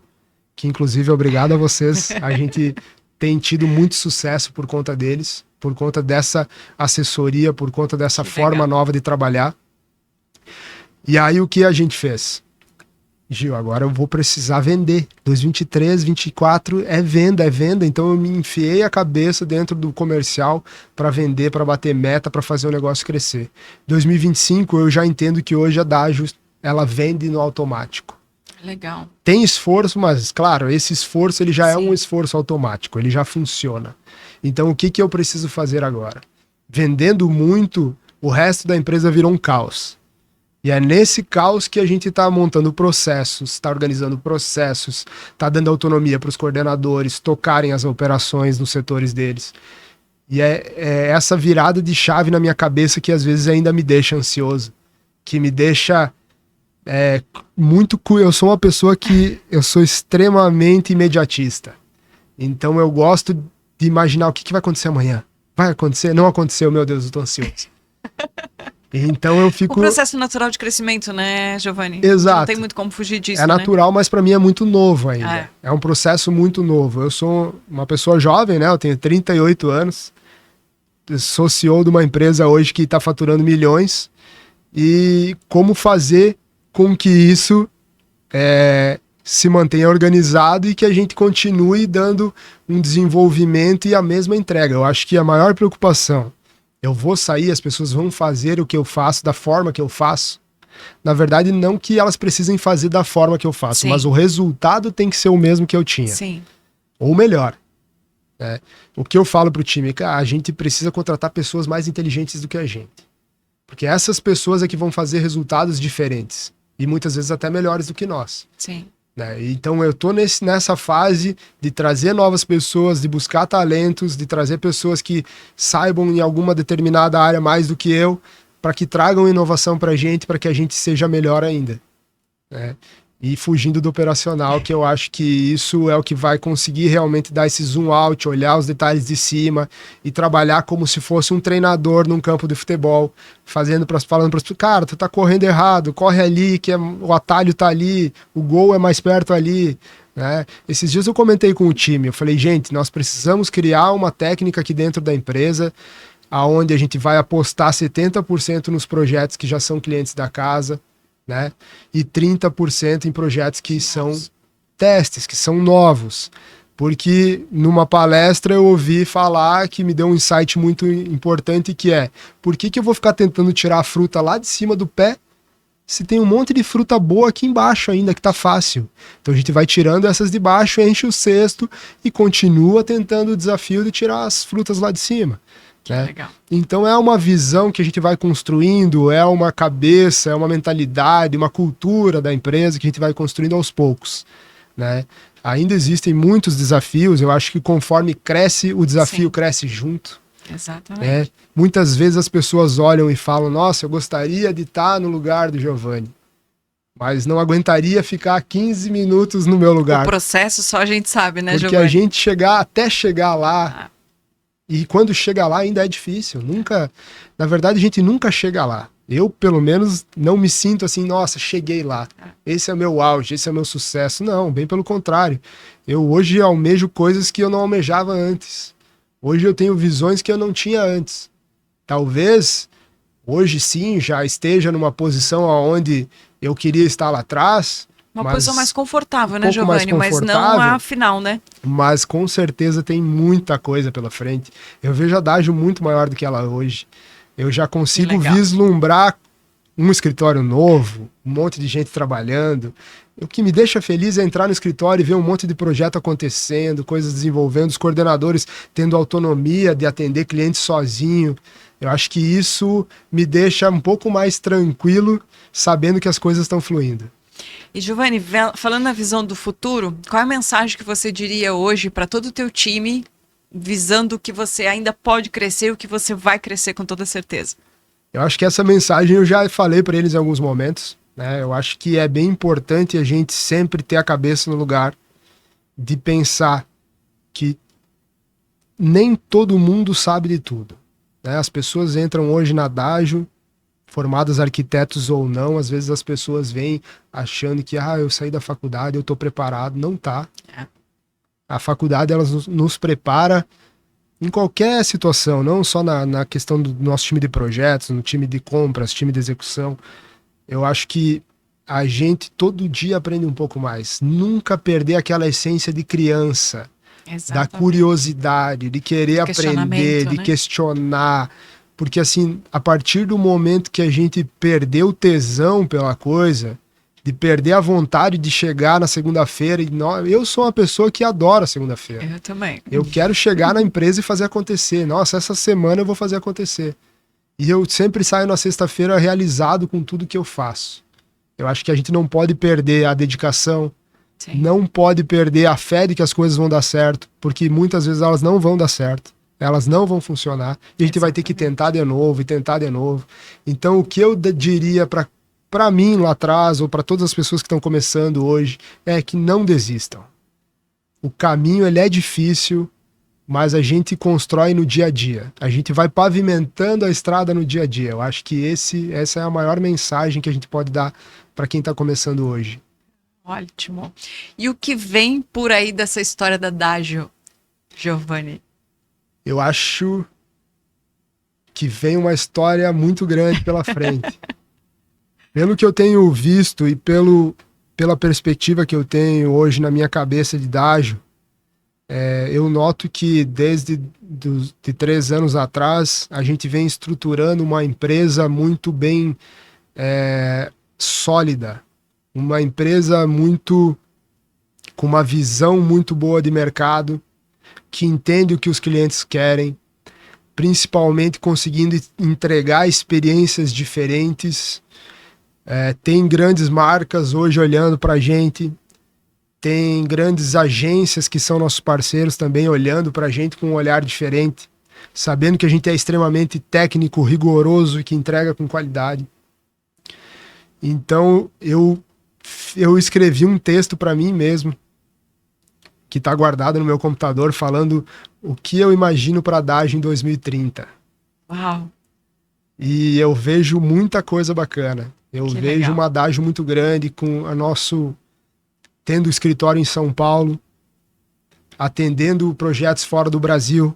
que inclusive obrigado a vocês, a gente tem tido muito sucesso por conta deles, por conta dessa assessoria, por conta dessa forma nova de trabalhar. E aí o que a gente fez? Gil, agora eu vou precisar vender. 2023, 2024 é venda. Então eu me enfiei a cabeça dentro do comercial para vender, para bater meta, para fazer o negócio crescer. 2025 eu já entendo que hoje a Dágio, ela vende no automático. Legal. Tem esforço, mas claro, esse esforço ele já é um esforço automático, ele já funciona. Então o que eu preciso fazer agora? Vendendo muito, o resto da empresa virou um caos. E é nesse caos que a gente está montando processos, está organizando processos, está dando autonomia para os coordenadores tocarem as operações nos setores deles. E é essa virada de chave na minha cabeça que às vezes ainda me deixa ansioso, que me deixa... eu sou uma pessoa que eu sou extremamente imediatista. Então eu gosto de imaginar o que vai acontecer amanhã. Vai acontecer? Não aconteceu, meu Deus, eu tô ansioso. Então eu fico... O processo natural de crescimento, né, Giovanni? Exato. Não tem muito como fugir disso, É natural, mas para mim é muito novo ainda. É um processo muito novo. Eu sou uma pessoa jovem, né? Eu tenho 38 anos. Eu sou CEO de uma empresa hoje que está faturando milhões. E como fazer com que isso se mantenha organizado e que a gente continue dando um desenvolvimento e a mesma entrega. Eu acho que a maior preocupação, eu vou sair, as pessoas vão fazer o que eu faço da forma que eu faço. Na verdade, não que elas precisem fazer da forma que eu faço, Sim. mas o resultado tem que ser o mesmo que eu tinha. Sim. Ou melhor. O que eu falo pro time, a gente precisa contratar pessoas mais inteligentes do que a gente. Porque essas pessoas é que vão fazer resultados diferentes. E muitas vezes até melhores do que nós. Sim. Então eu tô nessa fase de trazer novas pessoas, de buscar talentos, de trazer pessoas que saibam em alguma determinada área mais do que eu, para que tragam inovação pra gente, para que a gente seja melhor ainda. E fugindo do operacional, que eu acho que isso é o que vai conseguir realmente dar esse zoom out, olhar os detalhes de cima e trabalhar como se fosse um treinador num campo de futebol, falando para as cara, tu tá correndo errado, corre ali, que o atalho tá ali, o gol é mais perto ali. Esses dias eu comentei com o time, eu falei, gente, nós precisamos criar uma técnica aqui dentro da empresa, aonde a gente vai apostar 70% nos projetos que já são clientes da casa, e 30% em projetos que são testes, que são novos. Porque numa palestra eu ouvi falar que me deu um insight muito importante, que é: por que eu vou ficar tentando tirar a fruta lá de cima do pé se tem um monte de fruta boa aqui embaixo ainda, que tá fácil? Então a gente vai tirando essas de baixo, enche o cesto e continua tentando o desafio de tirar as frutas lá de cima. Né? Legal. Então é uma visão que a gente vai construindo, é uma cabeça, é uma mentalidade, uma cultura da empresa que a gente vai construindo aos poucos. Né? Ainda existem muitos desafios, eu acho que conforme cresce, o desafio cresce junto. Exatamente. Muitas vezes as pessoas olham e falam, nossa, eu gostaria de estar no lugar do Giovanni, mas não aguentaria ficar 15 minutos no meu lugar. O processo só a gente sabe, né, Porque Giovanni? a gente até chegar lá, e quando chega lá ainda é difícil. Na verdade, a gente nunca chega lá. Eu, pelo menos, não me sinto assim, nossa, cheguei lá. Esse é o meu auge, esse é o meu sucesso. Não, bem pelo contrário. Eu hoje almejo coisas que eu não almejava antes. Hoje eu tenho visões que eu não tinha antes. Talvez, hoje sim, já esteja numa posição onde eu queria estar lá atrás. Uma posição mais confortável, né, pouco mais Giovanni? Mas não confortável. a final, né? Mas com certeza tem muita coisa pela frente. Eu vejo a Dágio muito maior do que ela hoje. Eu já consigo vislumbrar um escritório novo, um monte de gente trabalhando. O que me deixa feliz é entrar no escritório e ver um monte de projeto acontecendo, coisas desenvolvendo, os coordenadores tendo autonomia de atender clientes sozinho. Eu acho que isso me deixa um pouco mais tranquilo, sabendo que as coisas estão fluindo. E, Giovanni, falando na visão do futuro, qual é a mensagem que você diria hoje para todo o teu time, visando que você ainda pode crescer, o que você vai crescer com toda certeza? Eu acho que essa mensagem eu já falei para eles em alguns momentos. Né? Eu acho que é bem importante a gente sempre ter a cabeça no lugar de pensar que nem todo mundo sabe de tudo. Né? As pessoas entram hoje na Dágio, formadas arquitetos ou não, às vezes as pessoas vêm achando que eu saí da faculdade, eu estou preparado. Não tá. A faculdade ela nos prepara em qualquer situação, não só na questão do nosso time de projetos, no time de compras, time de execução. Eu acho que a gente todo dia aprende um pouco mais. Nunca perder aquela essência de criança, da curiosidade, de querer aprender, de questionar. Porque assim, a partir do momento que a gente perdeu o tesão pela coisa, de perder a vontade de chegar na segunda-feira, eu sou uma pessoa que adora segunda-feira. Eu também. Eu quero chegar na empresa e fazer acontecer. Nossa, essa semana eu vou fazer acontecer. E eu sempre saio na sexta-feira realizado com tudo que eu faço. Eu acho que a gente não pode perder a dedicação, não pode perder a fé de que as coisas vão dar certo, porque muitas vezes elas não vão dar certo, elas não vão funcionar, e a gente vai ter que tentar de novo e tentar de novo. Então o que eu diria para mim lá atrás, ou para todas as pessoas que estão começando hoje, é que não desistam. O caminho ele é difícil, mas a gente constrói no dia a dia. A gente vai pavimentando a estrada no dia a dia. Eu acho que essa é a maior mensagem que a gente pode dar para quem está começando hoje. Ótimo. E o que vem por aí dessa história da Dágio, Giovanni? Eu acho que vem uma história muito grande pela frente. Pelo que eu tenho visto e pela perspectiva que eu tenho hoje na minha cabeça de Dágio, eu noto que desde de 3 anos atrás a gente vem estruturando uma empresa muito bem sólida, uma empresa com uma visão muito boa de mercado, que entende o que os clientes querem, principalmente conseguindo entregar experiências diferentes. Tem grandes marcas hoje olhando para a gente, tem grandes agências que são nossos parceiros também olhando para a gente com um olhar diferente, sabendo que a gente é extremamente técnico, rigoroso e que entrega com qualidade. Então eu escrevi um texto para mim mesmo, que está guardado no meu computador, falando o que eu imagino para a Dágio em 2030. Uau! E eu vejo muita coisa bacana. Eu vejo uma Dágio muito grande, com tendo escritório em São Paulo, atendendo projetos fora do Brasil.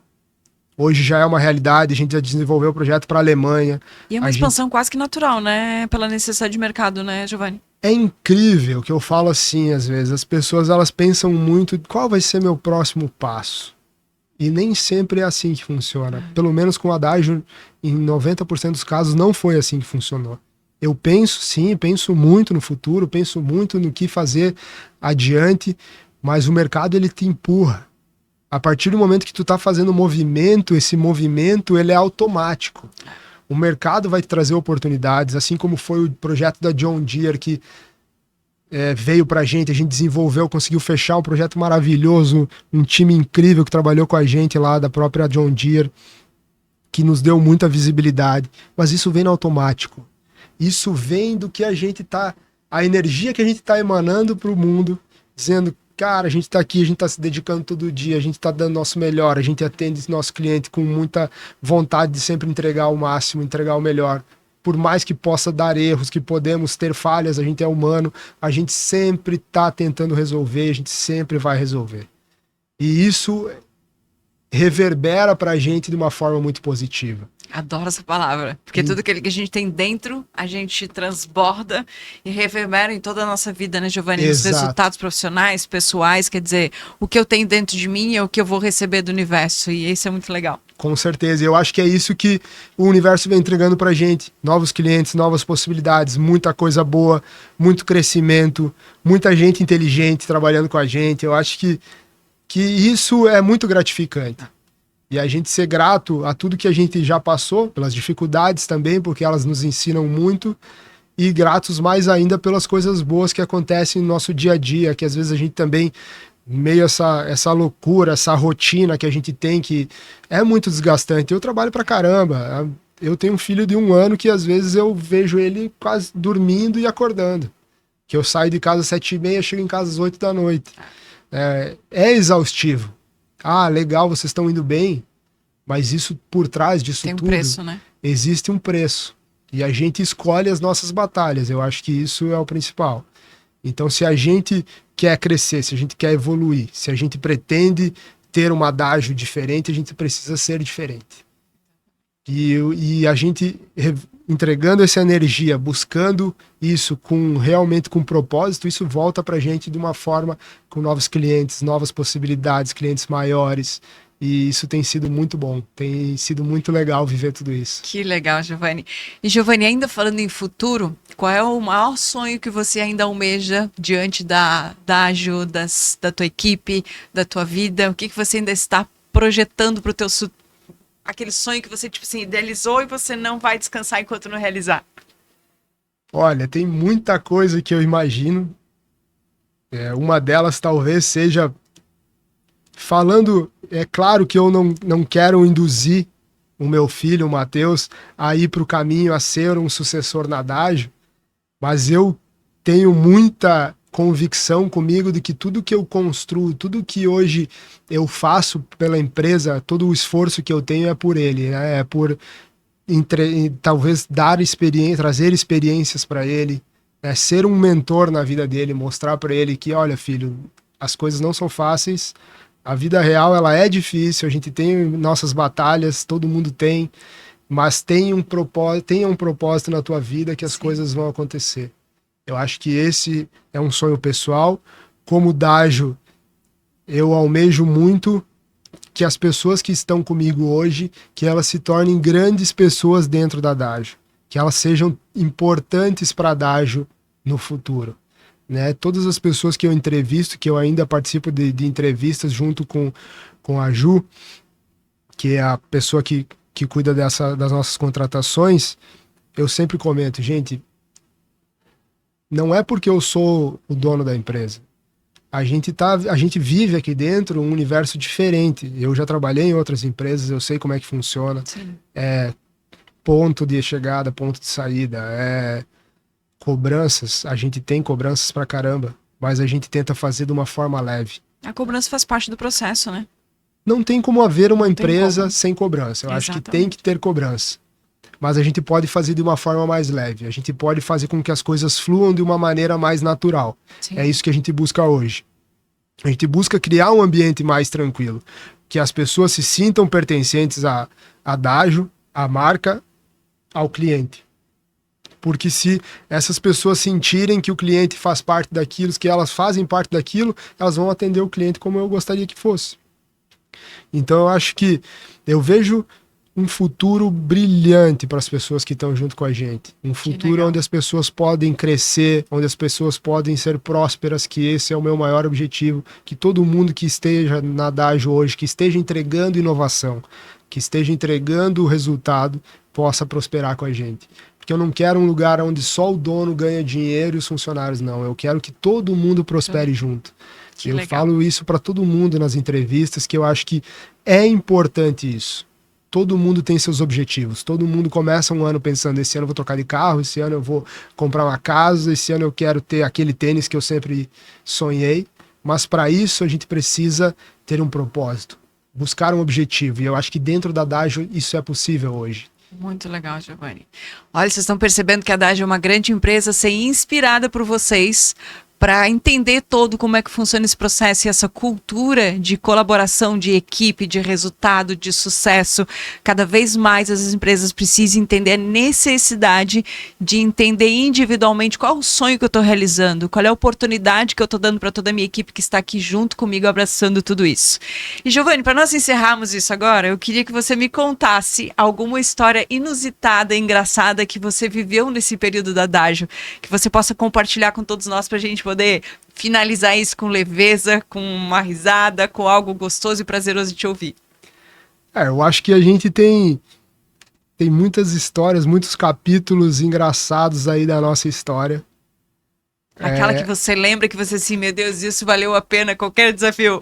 Hoje já é uma realidade, a gente já desenvolveu o projeto para a Alemanha. E é uma expansão quase que natural, né? Pela necessidade de mercado, né, Giovanni? É incrível que eu falo assim, às vezes. As pessoas elas pensam muito qual vai ser meu próximo passo. E nem sempre é assim que funciona. Pelo menos com a Dágio, em 90% dos casos, não foi assim que funcionou. Eu penso, sim, penso muito no futuro, penso muito no que fazer adiante, mas o mercado ele te empurra. A partir do momento que tu tá fazendo movimento, esse movimento ele é automático. O mercado vai te trazer oportunidades, assim como foi o projeto da John Deere que veio pra gente, a gente desenvolveu, conseguiu fechar um projeto maravilhoso, um time incrível que trabalhou com a gente lá da própria John Deere, que nos deu muita visibilidade, mas isso vem no automático. Isso vem do que a gente tá, a energia que a gente tá emanando pro mundo, dizendo, cara, a gente tá aqui, a gente tá se dedicando todo dia, a gente tá dando nosso melhor, a gente atende nosso cliente com muita vontade de sempre entregar o máximo, entregar o melhor. Por mais que possa dar erros, que podemos ter falhas, a gente é humano, a gente sempre tá tentando resolver, a gente sempre vai resolver. E isso reverbera pra gente de uma forma muito positiva. Adoro essa palavra, porque tudo aquilo que a gente tem dentro, a gente transborda e reverbera em toda a nossa vida, né, Giovanni? Os Exato. resultados profissionais, pessoais, quer dizer, o que eu tenho dentro de mim é o que eu vou receber do universo, e isso é muito legal. Com certeza, eu acho que é isso que o universo vem entregando pra gente. Novos clientes, novas possibilidades, muita coisa boa, muito crescimento, muita gente inteligente trabalhando com a gente. Eu acho que isso é muito gratificante. E a gente ser grato a tudo que a gente já passou, pelas dificuldades também, porque elas nos ensinam muito, e gratos mais ainda pelas coisas boas que acontecem no nosso dia a dia, que às vezes a gente também, meio essa loucura, essa rotina que a gente tem, que é muito desgastante. Eu trabalho pra caramba. Eu tenho um filho de 1 ano que às vezes eu vejo ele quase dormindo e acordando. Que eu saio de casa às 7h30, chego em casa às 8 da noite. É exaustivo. Ah, legal, vocês estão indo bem, mas isso por trás disso Tem um tudo, preço, né? existe um preço. E a gente escolhe as nossas batalhas. Eu acho que isso é o principal. Então, se a gente quer crescer, se a gente quer evoluir, se a gente pretende ter um adágio diferente, a gente precisa ser diferente. E a gente entregando essa energia, buscando isso realmente com propósito, isso volta pra gente de uma forma com novos clientes, novas possibilidades, clientes maiores. E isso tem sido muito bom, tem sido muito legal viver tudo isso. Que legal, Giovanni. E Giovanni, ainda falando em futuro, qual é o maior sonho que você ainda almeja diante da ajuda da tua equipe, da tua vida? O que você ainda está projetando para o teu aquele sonho que você tipo assim, idealizou e você não vai descansar enquanto não realizar? Olha, tem muita coisa que eu imagino. Uma delas talvez seja falando, é claro que eu não quero induzir o meu filho, o Matheus, a ir para o caminho a ser um sucessor na Adagio, mas eu tenho muita convicção comigo de que tudo que eu construo, tudo que hoje eu faço pela empresa, todo o esforço que eu tenho é por ele, né? É por talvez dar experiência, trazer experiências para ele, né? Ser um mentor na vida dele, mostrar para ele que, olha, filho, as coisas não são fáceis, a vida real ela é difícil, a gente tem nossas batalhas, todo mundo tem, mas tenha um propósito na tua vida que as coisas vão acontecer. Eu acho que esse é um sonho pessoal. Como Dágio, eu almejo muito que as pessoas que estão comigo hoje, que elas se tornem grandes pessoas dentro da Dágio, que elas sejam importantes para a Dágio no futuro. Né? Todas as pessoas que eu entrevisto, que eu ainda participo de entrevistas junto com a Ju, que é a pessoa que cuida das nossas contratações, eu sempre comento, gente, não é porque eu sou o dono da empresa. A gente vive aqui dentro um universo diferente. Eu já trabalhei em outras empresas, eu sei como é que funciona. Sim. Ponto de chegada, ponto de saída, cobranças. A gente tem cobranças pra caramba, mas a gente tenta fazer de uma forma leve. A cobrança faz parte do processo, né? Não tem como haver uma empresa sem cobrança. Eu acho que tem que ter cobrança. Mas a gente pode fazer de uma forma mais leve. A gente pode fazer com que as coisas fluam de uma maneira mais natural. Sim. É isso que a gente busca hoje. A gente busca criar um ambiente mais tranquilo. Que as pessoas se sintam pertencentes a Dágio, à marca, ao cliente. Porque se essas pessoas sentirem que o cliente faz parte daquilo, que elas fazem parte daquilo, elas vão atender o cliente como eu gostaria que fosse. Então eu acho que eu vejo um futuro brilhante para as pessoas que estão junto com a gente. Um futuro legal. onde as pessoas podem crescer, onde as pessoas podem ser prósperas, que esse é o meu maior objetivo. Que todo mundo que esteja na Adagio hoje, que esteja entregando inovação, que esteja entregando o resultado, possa prosperar com a gente. Porque eu não quero um lugar onde só o dono ganha dinheiro e os funcionários não. Eu quero que todo mundo prospere junto. Que Eu legal. falo isso para todo mundo nas entrevistas, que eu acho que é importante isso. Todo mundo tem seus objetivos. Todo mundo começa um ano pensando, esse ano eu vou trocar de carro, esse ano eu vou comprar uma casa, esse ano eu quero ter aquele tênis que eu sempre sonhei. Mas para isso a gente precisa ter um propósito, buscar um objetivo. E eu acho que dentro da Adagio isso é possível hoje. Muito legal, Giovanni. Olha, vocês estão percebendo que a Adagio é uma grande empresa, ser inspirada por vocês para entender todo como é que funciona esse processo e essa cultura de colaboração, de equipe, de resultado, de sucesso. Cada vez mais as empresas precisam entender a necessidade de entender individualmente qual é o sonho que eu estou realizando, qual é a oportunidade que eu estou dando para toda a minha equipe que está aqui junto comigo, abraçando tudo isso. E, Giovanni, para nós encerrarmos isso agora, eu queria que você me contasse alguma história inusitada, engraçada que você viveu nesse período da Adagio, que você possa compartilhar com todos nós para a gente poder finalizar isso com leveza, com uma risada, com algo gostoso e prazeroso de te ouvir. Eu acho que a gente tem muitas histórias, muitos capítulos engraçados aí da nossa história. Aquela que você lembra que você assim, meu Deus, isso valeu a pena qualquer desafio.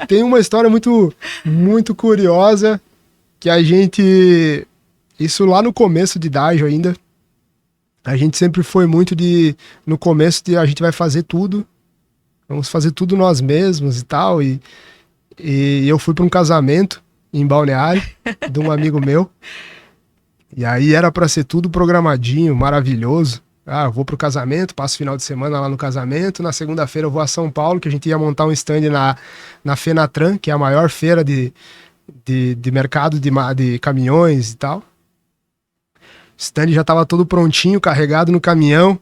Tem uma história muito, muito curiosa que a gente... Isso lá no começo de Adagio ainda. A gente sempre foi muito no começo a gente vai fazer tudo, vamos fazer tudo nós mesmos e tal, e eu fui para um casamento em Balneário, de um amigo meu, e aí era para ser tudo programadinho, maravilhoso. Eu vou pro casamento, passo o final de semana lá no casamento, na segunda-feira eu vou a São Paulo, que a gente ia montar um stand na Fenatran, que é a maior feira de mercado de caminhões e tal. O stand já estava todo prontinho, carregado no caminhão.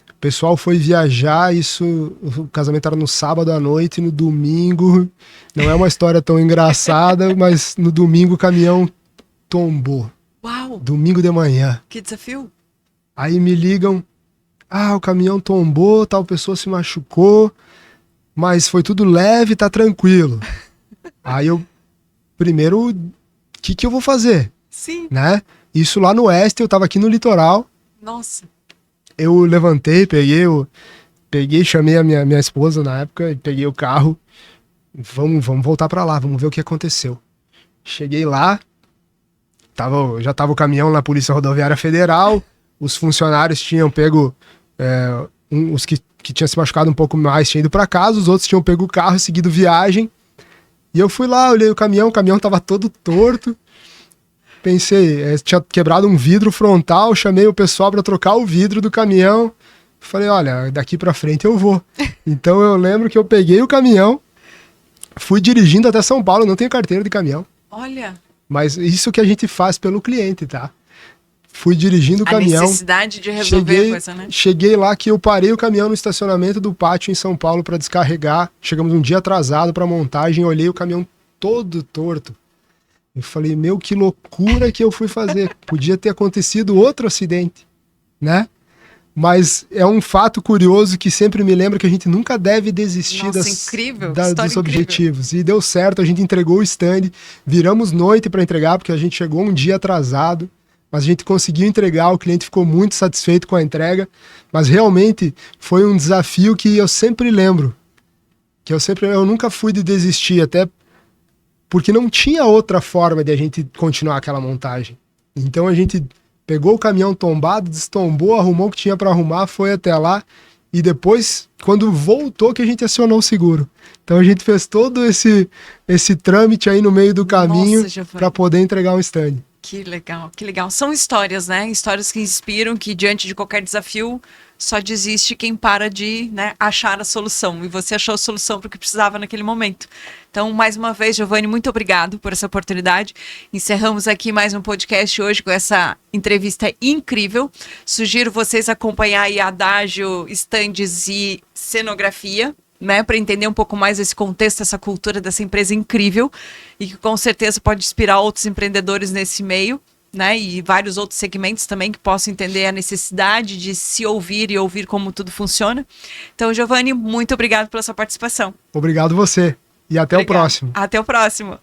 O pessoal foi viajar, o casamento era no sábado à noite, no domingo, não é uma história tão engraçada, mas no domingo o caminhão tombou. Uau! Domingo de manhã. Que desafio! Aí me ligam, o caminhão tombou, tal pessoa se machucou, mas foi tudo leve, tá tranquilo. Aí eu, primeiro, o que eu vou fazer? Sim. Né? Isso lá no oeste, eu tava aqui no litoral. Nossa. Eu levantei, peguei, chamei a minha esposa na época, peguei o carro. Vamos voltar pra lá, vamos ver o que aconteceu. Cheguei lá, já tava o caminhão na Polícia Rodoviária Federal, os funcionários tinham pego, os que tinham se machucado um pouco mais tinham ido pra casa, os outros tinham pego o carro e seguido viagem. E eu fui lá, olhei o caminhão tava todo torto. Pensei, tinha quebrado um vidro frontal, chamei o pessoal para trocar o vidro do caminhão. Falei, olha, daqui para frente eu vou. Então eu lembro que eu peguei o caminhão, fui dirigindo até São Paulo, não tenho carteira de caminhão. Olha. Mas isso que a gente faz pelo cliente, tá? Fui dirigindo o caminhão. A necessidade de resolver a coisa, né? Cheguei lá que eu parei o caminhão no estacionamento do pátio em São Paulo para descarregar. Chegamos um dia atrasado para montagem, olhei o caminhão todo torto. Eu falei, que loucura que eu fui fazer. Podia ter acontecido outro acidente, né? Mas é um fato curioso que sempre me lembra que a gente nunca deve desistir dos objetivos. E deu certo, a gente entregou o stand, viramos noite para entregar, porque a gente chegou um dia atrasado, mas a gente conseguiu entregar, o cliente ficou muito satisfeito com a entrega, mas realmente foi um desafio que eu sempre lembro, que eu nunca fui de desistir, até porque não tinha outra forma de a gente continuar aquela montagem. Então a gente pegou o caminhão tombado, destombou, arrumou o que tinha para arrumar, foi até lá e depois, quando voltou, que a gente acionou o seguro. Então a gente fez todo esse trâmite aí no meio do caminho para poder entregar um stand. Que legal, que legal. São histórias, né? Histórias que inspiram, que diante de qualquer desafio só desiste quem para de, né, achar a solução. E você achou a solução porque precisava naquele momento. Então, mais uma vez, Giovanni, muito obrigado por essa oportunidade. Encerramos aqui mais um podcast hoje com essa entrevista incrível. Sugiro vocês acompanhar aí a Adagio, estandes e cenografia. né, para entender um pouco mais esse contexto, essa cultura dessa empresa incrível e que com certeza pode inspirar outros empreendedores nesse meio, né, e vários outros segmentos também que possam entender a necessidade de se ouvir e ouvir como tudo funciona. Então, Giovanni, muito obrigado pela sua participação. Obrigado você e até o próximo. Até o próximo.